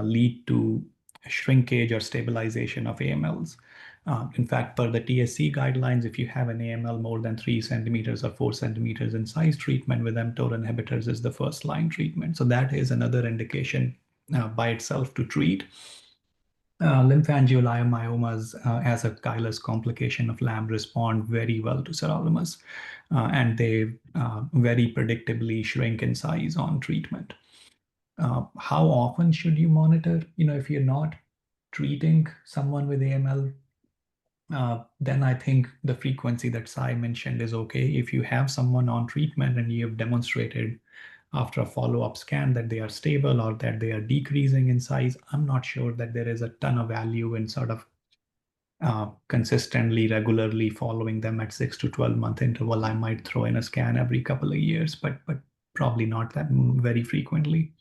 lead to shrinkage or stabilization of AMLs. In fact, per the TSC guidelines, if you have an AML more than 3 centimeters or 4 centimeters in size, treatment with mTOR inhibitors is the first line treatment. So that is another indication by itself to treat. Lymphangioliomyomas as a chylous complication of LAM respond very well to sirolimus, and they very predictably shrink in size on treatment. How often should you monitor? If you're not treating someone with AML, then I think the frequency that Sai mentioned is okay. If you have someone on treatment and you have demonstrated after a follow-up scan that they are stable or that they are decreasing in size, I'm not sure that there is a ton of value in sort of consistently, regularly following them at 6 to 12-month interval. I might throw in a scan every couple of years, but probably not that very frequently.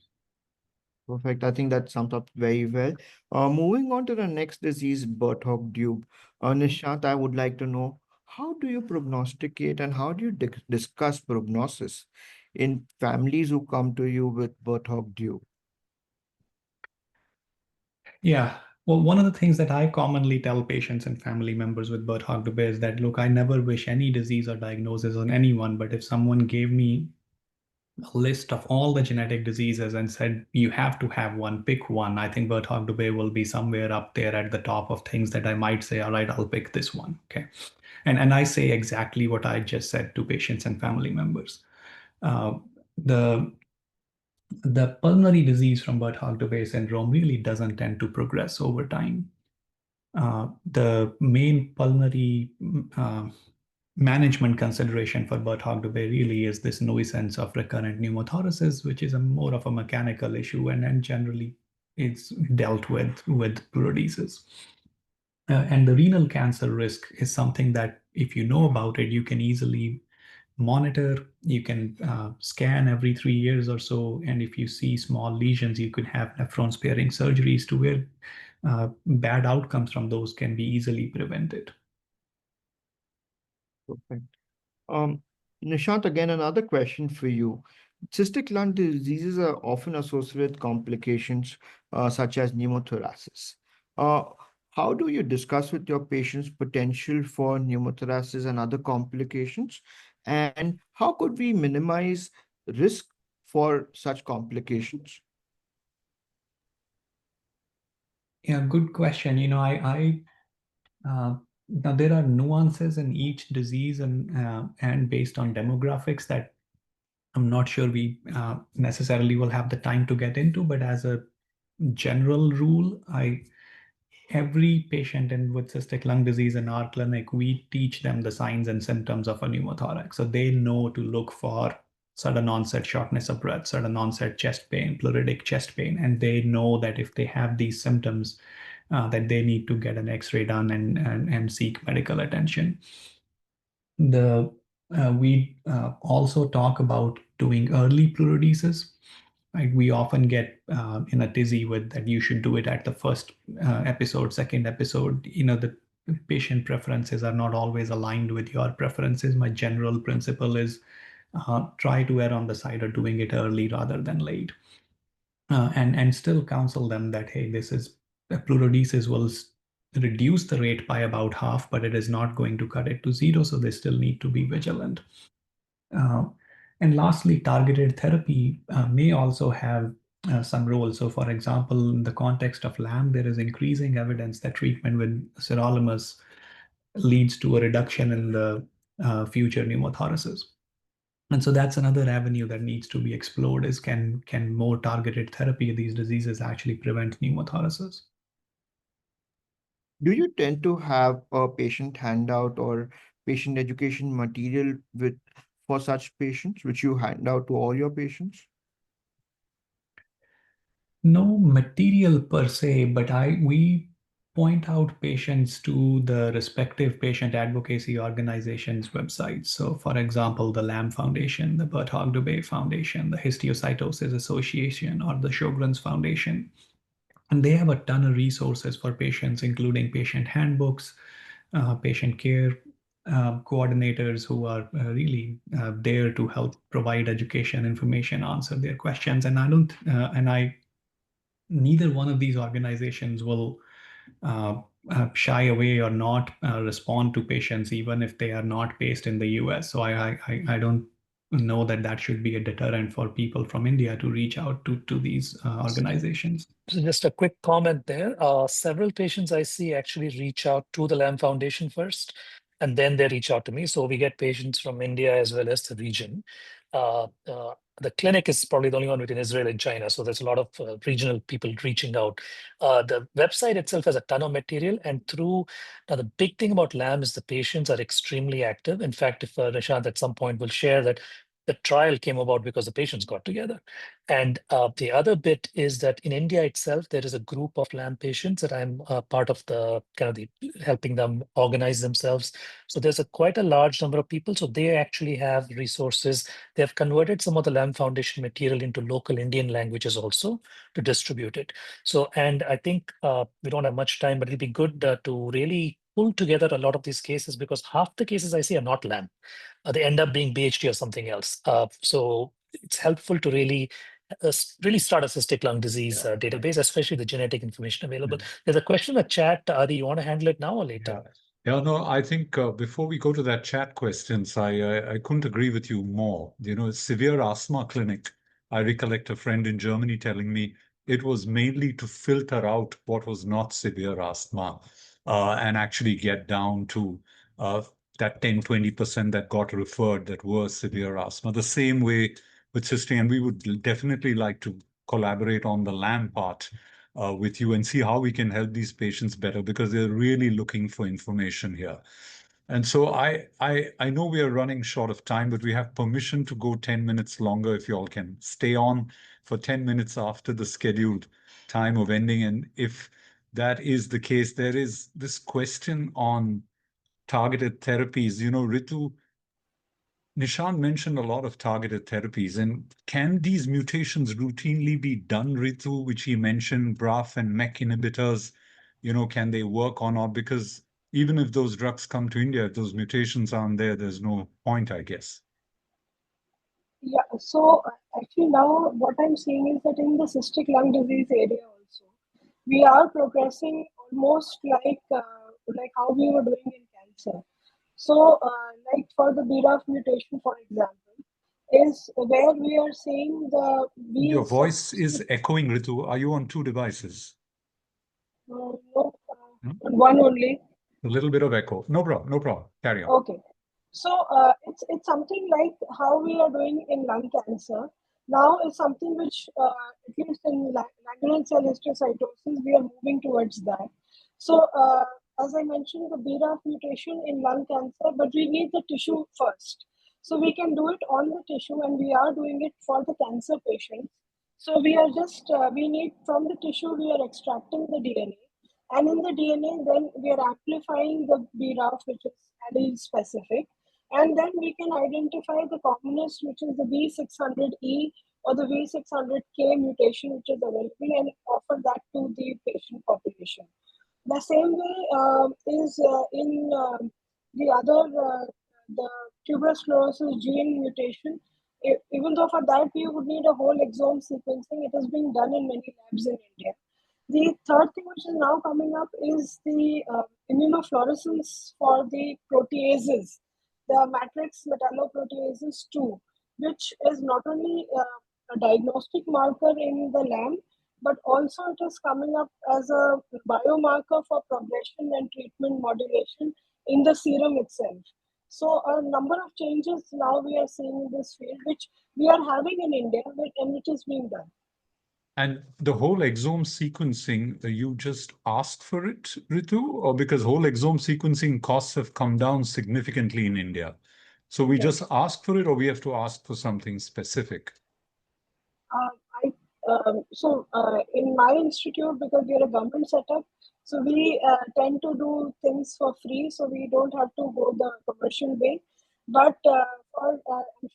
Perfect. I think that sums up very well. Moving on to the next disease, Birt-Hogg-Dube. Nishant, I would like to know, how do you prognosticate and how do you discuss prognosis in families who come to you with Birt-Hogg-Dube? Yeah. Well, one of the things that I commonly tell patients and family members with Birt-Hogg-Dube is that, look, I never wish any disease or diagnosis on anyone, but if someone gave me a list of all the genetic diseases and said, you have to have one, pick one, I think Birt-Hogg-Dube will be somewhere up there at the top of things that I might say, all right, I'll pick this one. Okay. And I say exactly what I just said to patients and family members. The pulmonary disease from Birt-Hogg-Dube syndrome really doesn't tend to progress over time. The main pulmonary management consideration for Birt-Hogg-Dube really is this nuisance of recurrent pneumothoraces, which is more of a mechanical issue, and generally it's dealt with pleurodesis. And the renal cancer risk is something that if you know about it, you can easily monitor. You can scan every 3 years or so, and if you see small lesions, you could have nephron-sparing surgeries to where bad outcomes from those can be easily prevented. Perfect. Nishant, again, another question for you. Cystic lung diseases are often associated with complications such as pneumothorax. How do you discuss with your patients potential for pneumothorax and other complications? And how could we minimize risk for such complications? Yeah, good question. Now there are nuances in each disease and based on demographics that I'm not sure we necessarily will have the time to get into, but as a general rule, every patient with cystic lung disease in our clinic, we teach them the signs and symptoms of a pneumothorax. So they know to look for sudden onset shortness of breath, sudden onset chest pain, pleuritic chest pain, and they know that if they have these symptoms, that they need to get an X-ray done and seek medical attention. We also talk about doing early pleurodesis. Right? We often get in a tizzy with that you should do it at the first episode, second episode. The patient preferences are not always aligned with your preferences. My general principle is try to err on the side of doing it early rather than late. And still counsel them that, hey, pleurodesis will reduce the rate by about half, but it is not going to cut it to zero, so they still need to be vigilant. And lastly, targeted therapy may also have some role. So for example, in the context of LAM, there is increasing evidence that treatment with sirolimus leads to a reduction in the future pneumothoraces. And so that's another avenue that needs to be explored is can more targeted therapy of these diseases actually prevent pneumothoraces? Do you tend to have a patient handout or patient education material for such patients, which you hand out to all your patients? No material per se, but we point out patients to the respective patient advocacy organizations' websites. So, for example, the LAM Foundation, the Berthold Dubé Foundation, the Histiocytosis Association, or the Sjogren's Foundation. And they have a ton of resources for patients, including patient handbooks, patient care coordinators who are really there to help provide education, information, answer their questions. And neither one of these organizations will shy away or not respond to patients, even if they are not based in the US. So I don't know that should be a deterrent for people from India to reach out to these organizations. So just a quick comment there. Several patients I see actually reach out to the LAM Foundation first, and then they reach out to me. So we get patients from India as well as the region. The clinic is probably the only one between Israel and China. So there's a lot of regional people reaching out. The website itself has a ton of material. And now the big thing about LAM is the patients are extremely active. In fact, if Nishant at some point will share that the trial came about because the patients got together. And the other bit is that in India itself, there is a group of LAM patients that I'm part of the kind of the helping them organize themselves. So there's quite a large number of people. So they actually have resources. They have converted some of the LAM Foundation material into local Indian languages also to distribute it. So, and I think we don't have much time, but it'll be good to really pull together a lot of these cases because half the cases I see are not LAM. They end up being BHD or something else. So it's helpful to really start a cystic lung disease database, especially the genetic information available. There's a question in the chat. Adi, you want to handle it now or later? Yeah, no, I think before we go to that chat questions, I couldn't agree with you more. You know, severe asthma clinic, I recollect a friend in Germany telling me it was mainly to filter out what was not severe asthma and actually get down to that 10-20% that got referred that were severe asthma. The same way with cystic, and we would definitely like to collaborate on the LAM part with you and see how we can help these patients better because they're really looking for information here. And so I know we are running short of time, but we have permission to go 10 minutes longer if you all can stay on for 10 minutes after the scheduled time of ending. And if that is the case, there is this question on targeted therapies. You know, Ritu, Nishant mentioned a lot of targeted therapies, and can these mutations routinely be done, Ritu, which he mentioned, BRAF and MEK inhibitors, you know, can they work or not? Because even if those drugs come to India, if those mutations aren't there, there's no point, I guess. Yeah, so actually now what I'm seeing is that in the cystic lung disease area also, we are progressing almost like how we were doing in cancer. So like for the BRAF mutation, for example, is where we are seeing the Your voice is echoing, Ritu. Are you on two devices? No, Hmm? one only. A little bit of echo. No problem. No problem. Carry on. Okay. So it's something like how we are doing in lung cancer. Now it's something which, at least in Langerhans cell histiocytosis, we are moving towards that. So as I mentioned, the BRAF mutation in lung cancer, but we need the tissue first. So we can do it on the tissue, and we are doing it for the cancer patients. So we are just, we need from the tissue, we are extracting the DNA. And in the DNA, then we are amplifying the BRAF, which is allele specific. And then we can identify the commonest, which is the V600E or the V600K mutation, which is available, and offer that to the patient population. The same way is in the other, the tuberous sclerosis gene mutation. Even though for that we would need a whole exome sequencing, it is being done in many labs in India. The third thing which is now coming up is the immunofluorescence for the proteases, the matrix metalloproteases 2. which is not only a diagnostic marker in the lamb, but also it is coming up as a biomarker for progression and treatment modulation in the serum itself. So a number of changes now we are seeing in this field, which we are having in India, and which is being done. And the whole exome sequencing, you just asked for it, Ritu, or because whole exome sequencing costs have come down significantly in India? So we just ask for it, or we have to ask for something specific? In my institute, because we are a government setup, so we tend to do things for free, so we don't have to go the commercial way. But I'm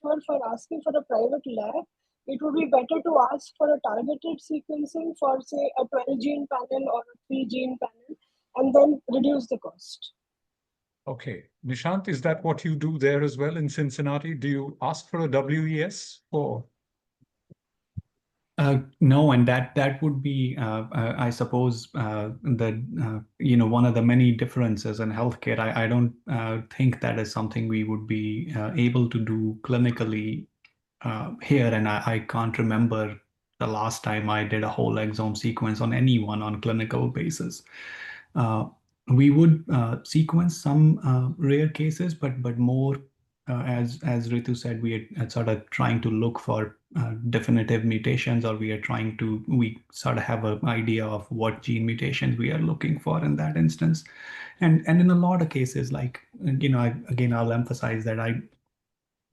sure for asking for a private lab, it would be better to ask for a targeted sequencing for, say, a 12 gene panel or a 3 gene panel, and then reduce the cost. Okay. Nishant, is that what you do there as well in Cincinnati? Do you ask for a WES or? No, and that would be, I suppose, one of the many differences in healthcare. I don't think that is something we would be able to do clinically here, and I can't remember the last time I did a whole exome sequence on anyone on clinical basis. We would sequence some rare cases, but more as Ritu said, we are sort of trying to look for definitive mutations, or we sort of have an idea of what gene mutations we are looking for in that instance. And in a lot of cases, like, I'll emphasize that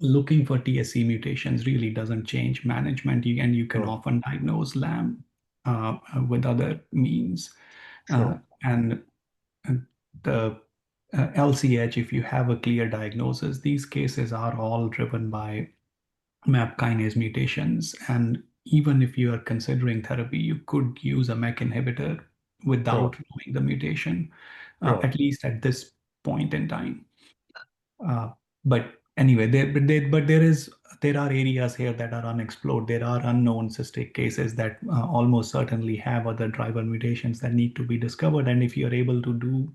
looking for TSC mutations really doesn't change management. You can often diagnose LAM with other means. And the LCH, if you have a clear diagnosis, these cases are all driven by MAP kinase mutations. And even if you are considering therapy, you could use a MEK inhibitor without knowing the mutation, at least at this point in time. But anyway, there are areas here that are unexplored. There are unknown cystic cases that almost certainly have other driver mutations that need to be discovered. And if you're able to do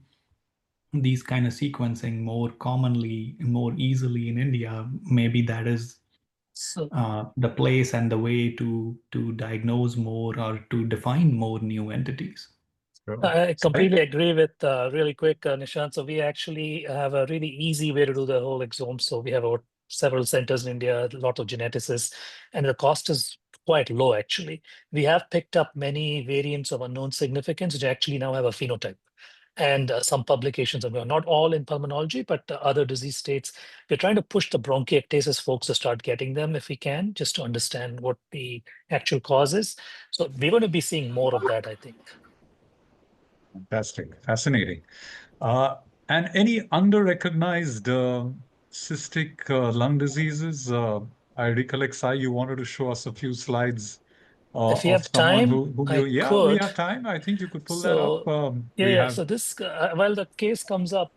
these kind of sequencing more commonly, more easily in India, maybe that is the place and the way to diagnose more or to define more new entities. I completely agree with really quick, Nishant. So we actually have a really easy way to do the whole exome. So we have several centers in India, a lot of geneticists, and the cost is quite low, actually. We have picked up many variants of unknown significance, which actually now have a phenotype. And some publications are not all in pulmonology, but other disease states. We're trying to push the bronchiectasis folks to start getting them if we can, just to understand what the actual cause is. So we're going to be seeing more of that, I think. Fantastic. Fascinating. And any under-recognized cystic lung diseases? I recollect, Sai, you wanted to show us a few slides if you of have someone time, whom I we could. have time. I think you could pull that So, up. So this, while the case comes up,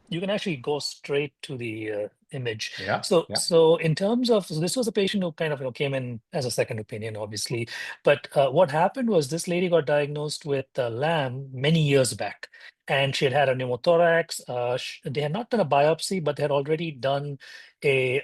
you can actually go straight to the image. So in terms of, this was a patient who kind of came in as a second opinion, obviously. But what happened was this lady got diagnosed with LAM many years back. And she had a pneumothorax. They had not done a biopsy, but they had already done a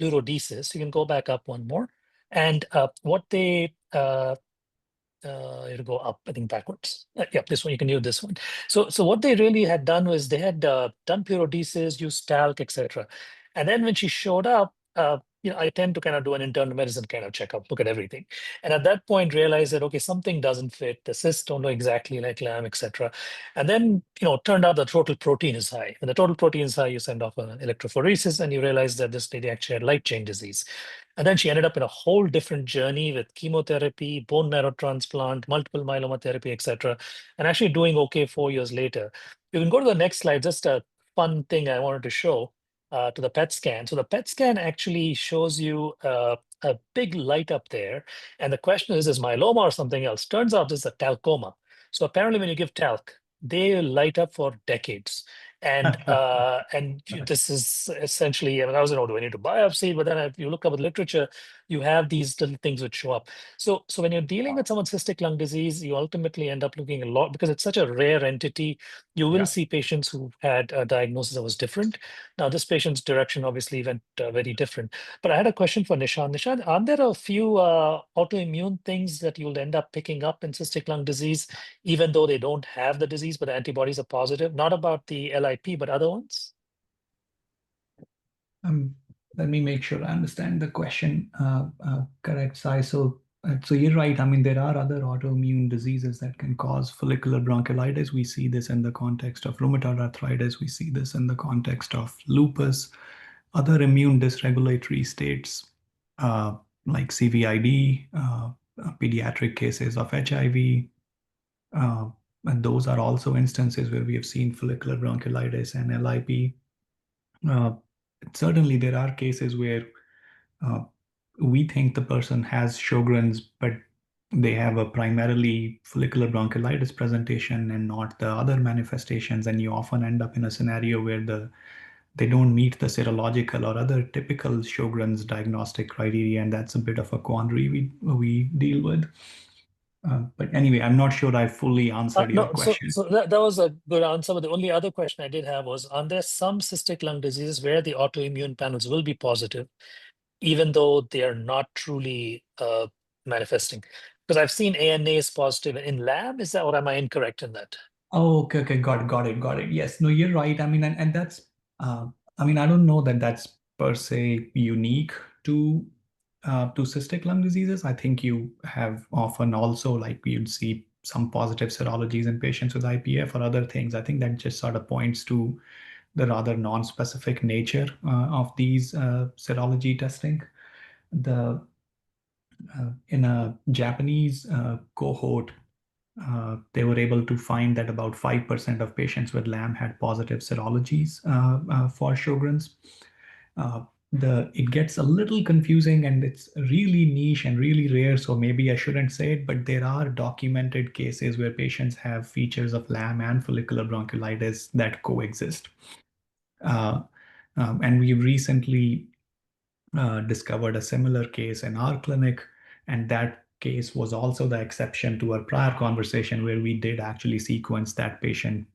pleurodesis. You can go back up one more. And what they it'll go up, I think, backwards. Yep, this one, you can use this one. So what they really had done was they had done pleurodesis, used talc, etc. And then when she showed up, I tend to kind of do an internal medicine kind of checkup, look at everything. And at that point, realize that, okay, something doesn't fit. The cysts don't know exactly like LAM, etc. And then, turned out the total protein is high. When the total protein is high, you send off an electrophoresis and you realize that this lady actually had light chain disease. And then she ended up in a whole different journey with chemotherapy, bone marrow transplant, multiple myeloma therapy, etc. And actually doing okay 4 years later. You can go to the next slide. Just a fun thing I wanted to show to the PET scan. So the PET scan actually shows you a big light up there. And the question is myeloma or something else? Turns out this is a talcoma. So apparently when you give talc, they light up for decades. And this is essentially, I mean, I was like, oh, do I need to biopsy? But then if you look up the literature, you have these little things which show up. So when you're dealing with someone's cystic lung disease, you ultimately end up looking a lot, because it's such a rare entity. You will Yeah. see patients who had a diagnosis that was different. Now, this patient's direction obviously went very different. But I had a question for Nishant. Nishant, are there a few autoimmune things that you'll end up picking up in cystic lung disease, even though they don't have the disease, but the antibodies are positive? Not about the LIP, but other ones? Let me make sure I understand the question correct, Sai. So you're right. I mean, there are other autoimmune diseases that can cause follicular bronchiolitis. We see this in the context of rheumatoid arthritis. We see this in the context of lupus, other immune dysregulatory states like CVID, pediatric cases of HIV. And those are also instances where we have seen follicular bronchiolitis and LIP. Certainly, there are cases where we think the person has Sjogren's, but they have a primarily follicular bronchiolitis presentation and not the other manifestations. And you often end up in a scenario where they don't meet the serological or other typical Sjogren's diagnostic criteria, and that's a bit of a quandary we deal with. But anyway, I'm not sure I fully answered your question. So that was a good answer. But the only other question I did have was, are there some cystic lung diseases where the autoimmune panels will be positive, even though they are not truly manifesting? Because I've seen ANA is positive in lab. Is that, or am I incorrect in that? Oh, okay, got it. Yes, no, you're right. I mean, and that's, I mean, I don't know that that's per se unique to cystic lung diseases. I think you have often also, like, you'd see some positive serologies in patients with IPF or other things. I think that just sort of points to the rather non-specific nature of these serology testing. In a Japanese cohort, they were able to find that about 5% of patients with LAM had positive serologies for Sjogren's. It gets a little confusing, and it's really niche and really rare, so maybe I shouldn't say it, but there are documented cases where patients have features of LAM and follicular bronchiolitis that coexist. And we recently discovered a similar case in our clinic, and that case was also the exception to our prior conversation, where we did actually sequence that patient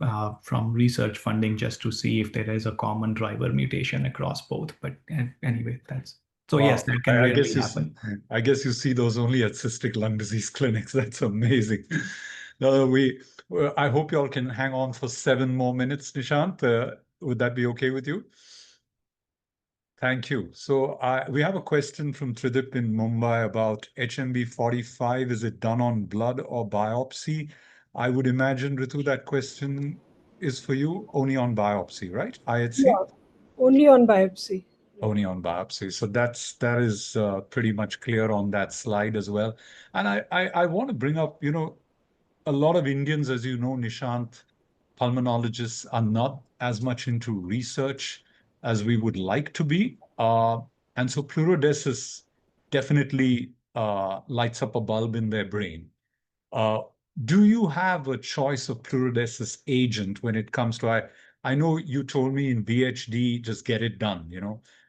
from research funding just to see if there is a common driver mutation across both. But anyway, that's so. Wow. Yes, that can really happen. I guess you see those only at cystic lung disease clinics. That's amazing. I hope you all can hang on for 7 more minutes, Nishant. Would that be okay with you? Thank you. So we have a question from Tridip in Mumbai about HMB45. Is it done on blood or biopsy? I would imagine, Ritu, that question is for you. Only on biopsy, right? IHC? Yeah, only on biopsy. Only on biopsy. So that is pretty much clear on that slide as well. And I want to bring up, a lot of Indians, as you know, Nishant, pulmonologists are not as much into research as we would like to be. And so pleurodesis definitely lights up a bulb in their brain. Do you have a choice of pleurodesis agent when it comes to, I know you told me in VHD, just get it done,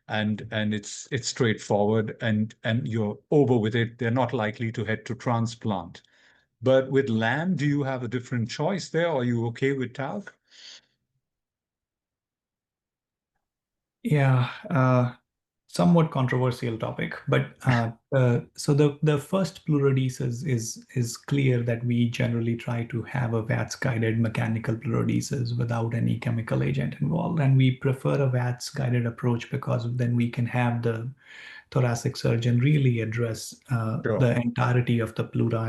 and it's straightforward and you're over with it. They're not likely to head to transplant. But with LAM, do you have a different choice there? Or are you okay with talc? Yeah, somewhat controversial topic, but so the first pleurodesis is clear that we generally try to have a VATS-guided mechanical pleurodesis without any chemical agent involved, and we prefer a VATS-guided approach because then we can have the thoracic surgeon really address the entirety of the pleura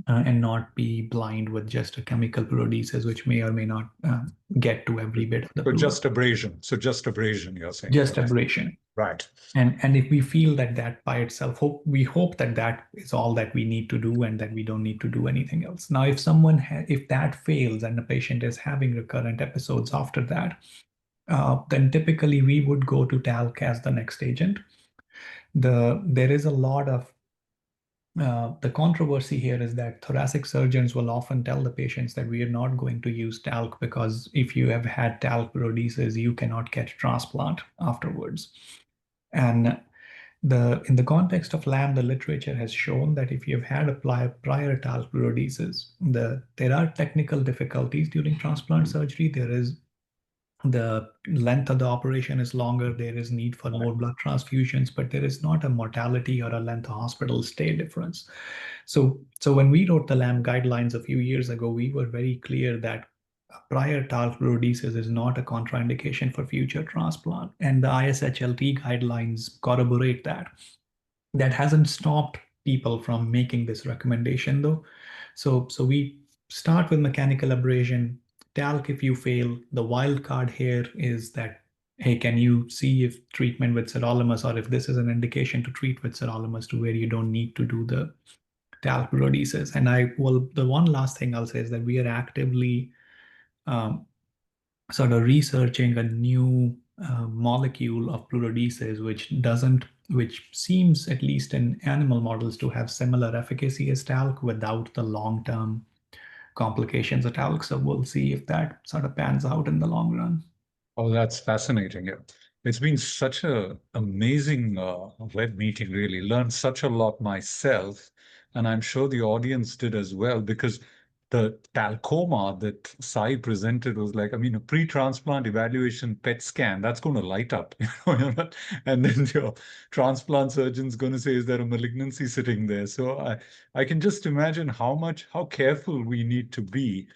and not be blind with just a chemical pleurodesis, which may or may not get to every bit of the pleura. Just abrasion. So just abrasion, you're saying. Just abrasion. Right. And if we feel that by itself, we hope that is all that we need to do and that we don't need to do anything else. Now, if that fails and the patient is having recurrent episodes after that, then typically we would go to talc as the next agent. There is a lot of The controversy here is that thoracic surgeons will often tell the patients that we are not going to use talc because if you have had talc rhodesis, you cannot get transplant afterwards. And in the context of LAM, the literature has shown that if you've had a prior talc rhodesis, there are technical difficulties during transplant surgery. There is the length of the operation is longer. There is need for more blood transfusions, but there is not a mortality or a length of hospital stay difference. So when we wrote the LAM guidelines a few years ago, we were very clear that prior talc rhodesis is not a contraindication for future transplant. And the ISHLT guidelines corroborate that. That hasn't stopped people from making this recommendation though. So we start with mechanical abrasion, talc if you fail. The wild card here is that, hey, can you see if treatment with sirolimus or if this is an indication to treat with sirolimus to where you don't need to do the talc rhodesis. And the one last thing I'll say is that we are actively um, sort of researching a new molecule of pleurodesis, which seems, at least in animal models, to have similar efficacy as talc without the long-term complications of talc. So we'll see if that sort of pans out in the long run. Oh, that's fascinating. Yeah. It's been such a amazing web meeting, really. Learned such a lot myself, and I'm sure the audience did as well, because the talcoma that Sai presented was like, I mean, a pre-transplant evaluation PET scan, that's going to light up, and then your transplant surgeon's going to say, is there a malignancy sitting there? So I can just imagine how careful we need to be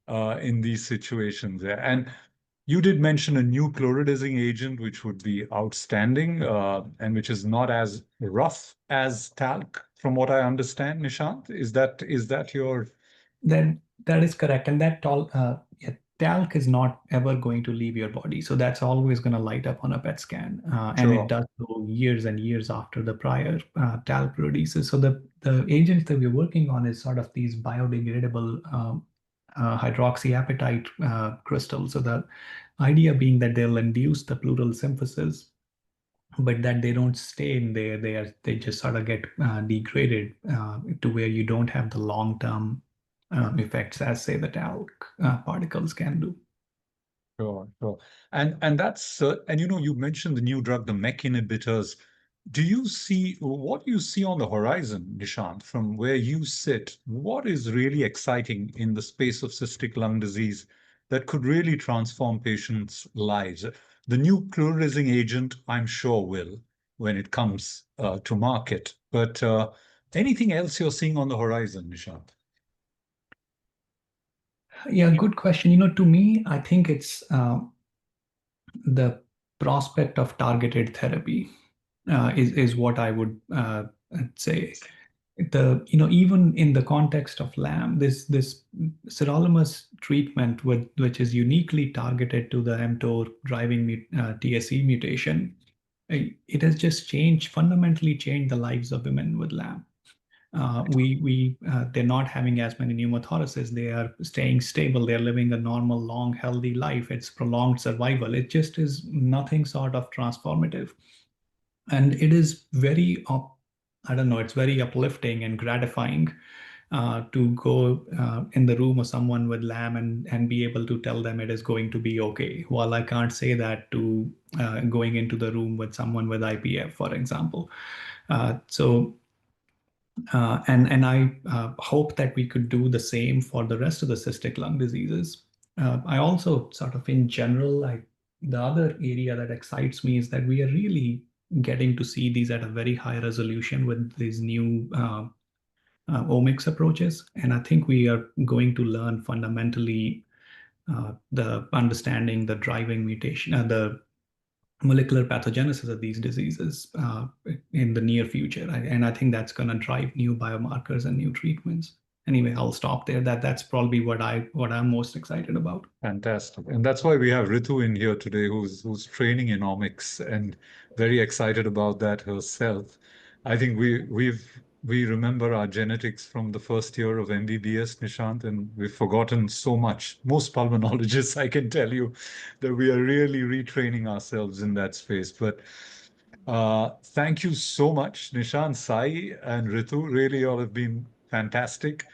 in these situations. And you did mention a new chloridizing agent, which would be outstanding, and which is not as rough as talc, from what I understand, Nishant. Is that your... Then that is correct. And yeah, talc is not ever going to leave your body. So that's always going to light up on a PET scan. And Sure. it does go years and years after the prior talc releases. So the agents that we're working on is sort of these biodegradable hydroxyapatite crystals. So the idea being that they'll induce the pleural symphysis, but that they don't stay in there. They just sort of get degraded to where you don't have the long-term effects as say the talc particles can do. Sure, sure. And that's and you mentioned the new drug, the MEK inhibitors. What do you see on the horizon, Nishant, from where you sit? What is really exciting in the space of cystic lung disease that could really transform patients' lives? The new pleurizing agent, I'm sure, will when it comes to market. But anything else you're seeing on the horizon, Nishant? Yeah, good question. To me, I think it's the prospect of targeted therapy is what I would say. Even in the context of LAM, this sirolimus treatment which is uniquely targeted to the mTOR driving TSE mutation, it has just fundamentally changed the lives of women with LAM. They're not having as many pneumothoraces. They are staying stable. They're living a normal, long, healthy life. It's prolonged survival. It just is nothing sort of transformative. And it is I don't know, it's very uplifting and gratifying to go in the room of someone with LAM and be able to tell them it is going to be okay. While I can't say that to going into the room with someone with IPF, for example. And I hope that we could do the same for the rest of the cystic lung diseases. I also sort of in general, the other area that excites me is that we are really getting to see these at a very high resolution with these new omics approaches. And I think we are going to learn fundamentally the understanding, the driving mutation, the molecular pathogenesis of these diseases in the near future. And I think that's going to drive new biomarkers and new treatments. Anyway, I'll stop there. That's probably what I'm most excited about. Fantastic. And that's why we have Ritu in here today, who's training in omics and very excited about that herself. I think we remember our genetics from the first year of MBBS, Nishant, and we've forgotten so much. Most pulmonologists, I can tell you, that we are really retraining ourselves in that space. But Thank you so much, Nishan, Sai, and Ritu. Really, all have been fantastic.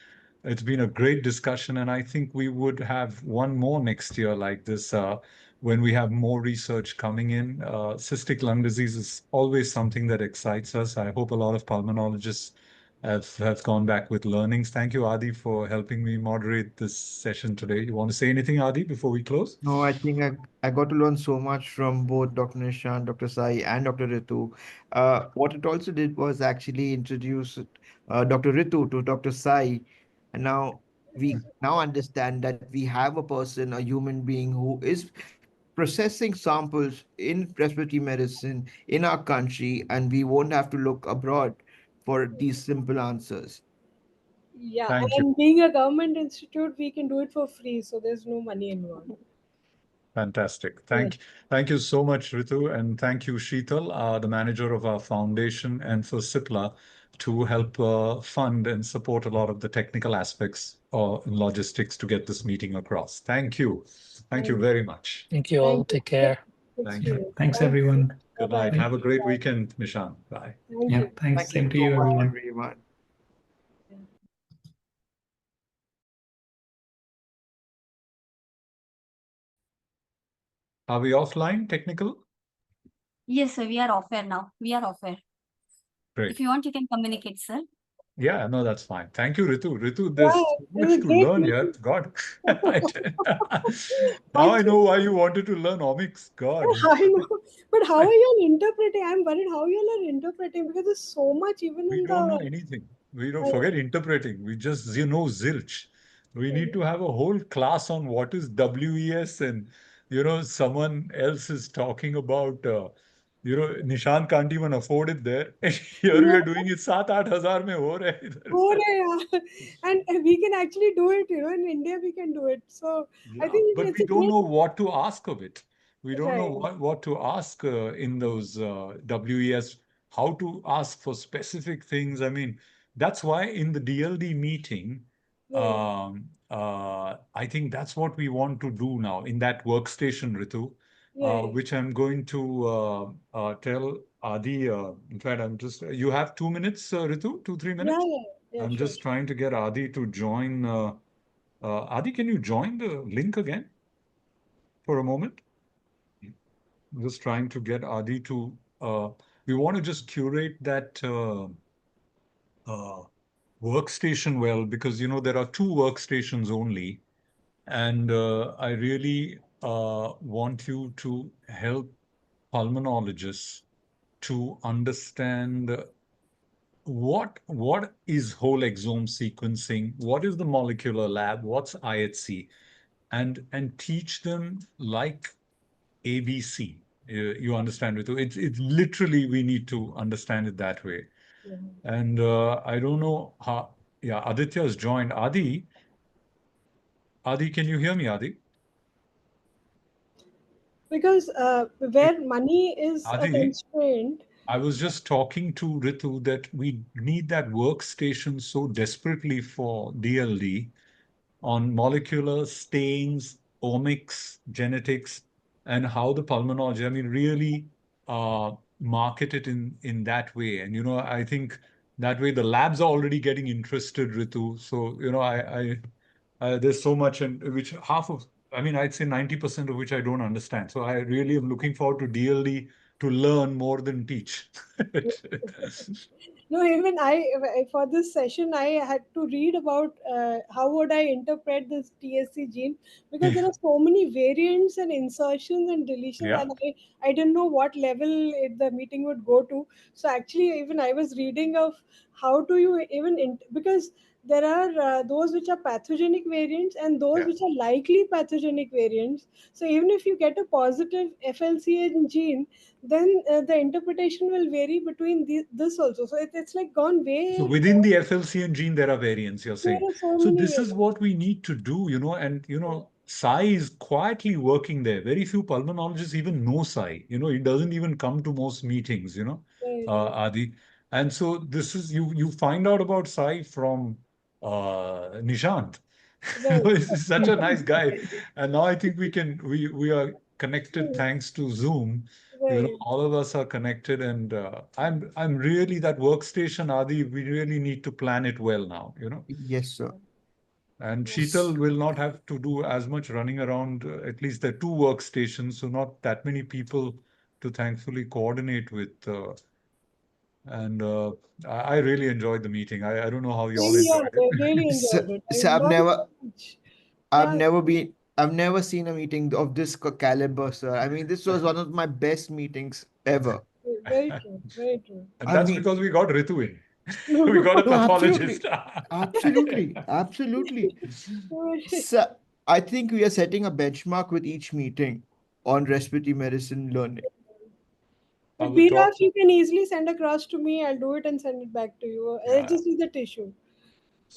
It's been a great discussion, and I think we would have one more next year like this when we have more research coming in. Cystic lung disease is always something that excites us. I hope a lot of pulmonologists have gone back with learnings. Thank you, Adi, for helping me moderate this session today. You want to say anything, Adi, before we close? No, I think I got to learn so much from both Dr. Nishan, Dr. Sai, and Dr. Ritu. What it also did was actually introduce Dr. Ritu to Dr. Sai. And now we now understand that we have a person, a human being who is processing samples in respiratory medicine in our country, and we won't have to look abroad for these simple answers. Yeah, Thank you. and being a government institute, we can do it for free, so there's no money involved. Fantastic. Yeah. Thank you so much, Ritu, and thank you, Sheetal, the manager of our foundation, and for CIPLA to help fund and support a lot of the technical aspects or logistics to get this meeting across. Thank you. Thank you very much. Thank you all. Thank you. Take care. Thank you. Thanks, Thank you. everyone. Good Bye-bye. night. Have a great weekend, Nishan. Bye. Thank Yeah, you. thanks. Thank you Same to so you, much, everyone. everyone. Are we offline, technical? Yes, sir. We are off air now. We are off air. Great. If you want, you can communicate, sir. Yeah, no, that's fine. Thank you, Ritu. Ritu, Yeah, there's so it was much a to great learn here. meeting. God. Now I know why you wanted to learn omics. God. I know, but how are you all interpreting? I'm worried how you all are interpreting because there's so much even We in don't know the. anything. We don't forget interpreting. We just, zilch. We need to have a whole class on what is WES and, someone else is talking about, Nishan can't even afford it there. Here we are doing it 7-8 हज़ार में हो रहा है इधर. हो रहा है यार. And we can actually do it, in India we can do it. So I Yeah, think but it's we a don't great. know what to ask of it. We don't know Right. what to ask in those WES, how to ask for specific things. I mean, that's why in the DLD meeting, Right. I think that's what we want to do now in that workstation, Ritu, Right. which I'm going to tell Adi. In fact, you have 2 minutes, Ritu, 2-3 Yeah, minutes. yeah, I'm sure. just trying to get Adi to join. Adi, can you join the link again for a moment? I'm just trying to get Adi to. We want to just curate that uh, workstation well because there are two workstations only, and I really want you to help pulmonologists to understand what is whole exome sequencing, what is the molecular lab, what's IHC, and teach them like ABC. You understand it? It's literally we need to understand it that way. Yeah. And I don't know how. Yeah, Aditya has joined. Adi, can you hear me, Adi? Because where money is a Adi, constraint. I was just talking to Ritu that we need that workstation so desperately for DLD on molecular stains, omics, genetics, and how the pulmonology, I mean, really market it in that way. And, I think that way the labs are already getting interested, Ritu. So, there's so much and which I'd say 90% of which I don't understand. So I really am looking forward to DLD to learn more than teach. No, even for this session, I had to read about how would I interpret this TSC gene because there are so many variants and insertions and deletions, Yeah. and I didn't know what level the meeting would go to. So actually, even I was reading of how do you even because there are those which are pathogenic variants and those Yeah. which are likely pathogenic variants. So even if you get a positive FLCN gene, then the interpretation will vary between this also. So it's like gone way. So within the FLCN gene, there are variants, you're There saying. are so So many this is variants. what we need to do, and Sai is quietly working there. Very few pulmonologists even know Sai. He doesn't even come to most meetings, Right, right, Adi. And so this is you find out about Sai from Nishant. right, He's such a nice guy. And now I think we are connected thanks to Zoom. Right. All of us are connected, and I'm really that workstation, Adi. We really need to plan it well now. Yes, sir. And Yes. Sheetal will not have to do as much running around. At least there are two workstations, so not that many people to thankfully coordinate with. And I really enjoyed the meeting. I don't know how you all Same here. enjoyed it. I really So, enjoyed it. I so I've learned never, so much. I've Yeah, never been, I've never seen a meeting of this caliber, sir. I mean, this was one of my best meetings ever. very true. Very true. And I that's mean, because we got Ritu in. We got a no, absolutely, pathologist. absolutely, absolutely. So I think we are setting a benchmark with each meeting on respiratory medicine learning. I But will talk. Biraj, you can easily send across to me. I'll do it and send it back to you. I Yeah, just need the tissue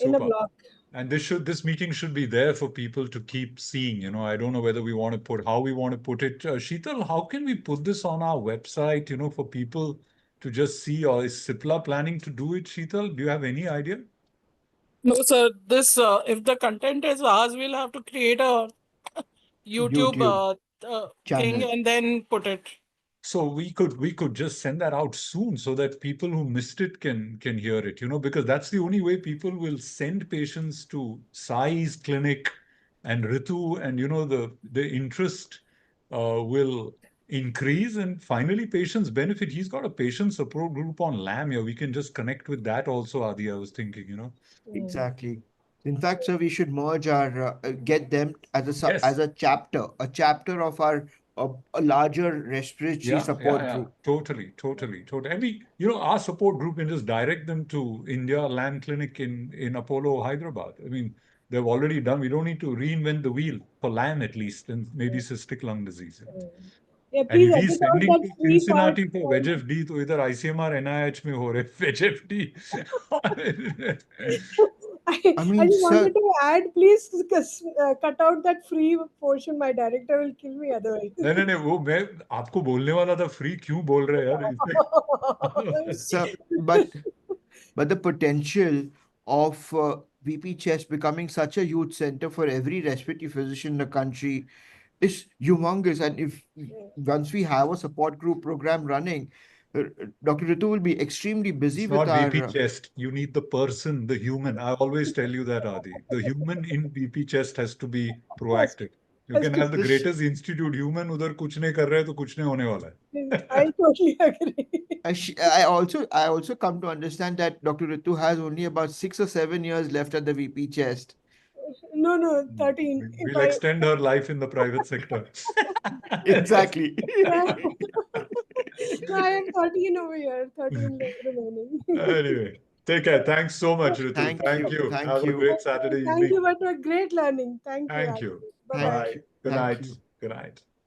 in the super. block. And this meeting should be there for people to keep seeing. I don't know whether we want to put how we want to put it. Sheetal, how can we put this on our website? For people to just see. Or is Cipla planning to do it? Sheetal, do you have any idea? No, sir. This if the content is ours, we'll have to create a YouTube YouTube thing channel. and then put it. So we could just send that out soon so that people who missed it can hear it, because that's the only way people will send patients to Sai's clinic and Ritu, and the interest will increase, and finally patients benefit. He's got a patient support group on LAM here. We can just connect with that also, Adi. I was thinking. Exactly. In fact, sir, we should merge our get them as Yes. a chapter of our a larger respiratory support Yeah. group. Totally. And our support group can just direct them to India LAM Clinic in Apollo, Hyderabad. I mean, they've already done. We don't need to reinvent the wheel for LAM at least, and maybe cystic lung disease. Yeah, And please if he's edit out sending that to free part. Cincinnati for VEGF-D, तो इधर ICMR NIH में हो रहे VEGF-D. I mean, just sir, wanted to add, please cut out that free portion. My director will kill me otherwise. नहीं, वो मैं आपको बोलने वाला था free क्यों बोल रहे यार? sir, but the potential of VP Chest becoming such a huge center for every respiratory physician in the country is humongous. And if once we have a support group program running, Dr. Ritu will be extremely busy It's with not our. VP chest. You need the person, the human. I always tell you that, Adi. The human in VP chest has to be proactive. You can have the This- greatest institute, human उधर कुछ नहीं कर रहे तो कुछ नहीं होने वाला है. I totally agree. I also come to understand that Dr. Ritu has only about 6 or 7 years left at the VP Chest. No, 13. We'll extend her life in the private sector. Exactly. Yeah. No, I am 13 over here, 13 remaining. Anyway, take care. Thanks so much, Ritu. Thank you. Thank Have a you. great Saturday Thank evening. you, but a great learning. Thank you. Thank you. Bye-bye. Thank Bye. you. Good Thank night. you. Good night.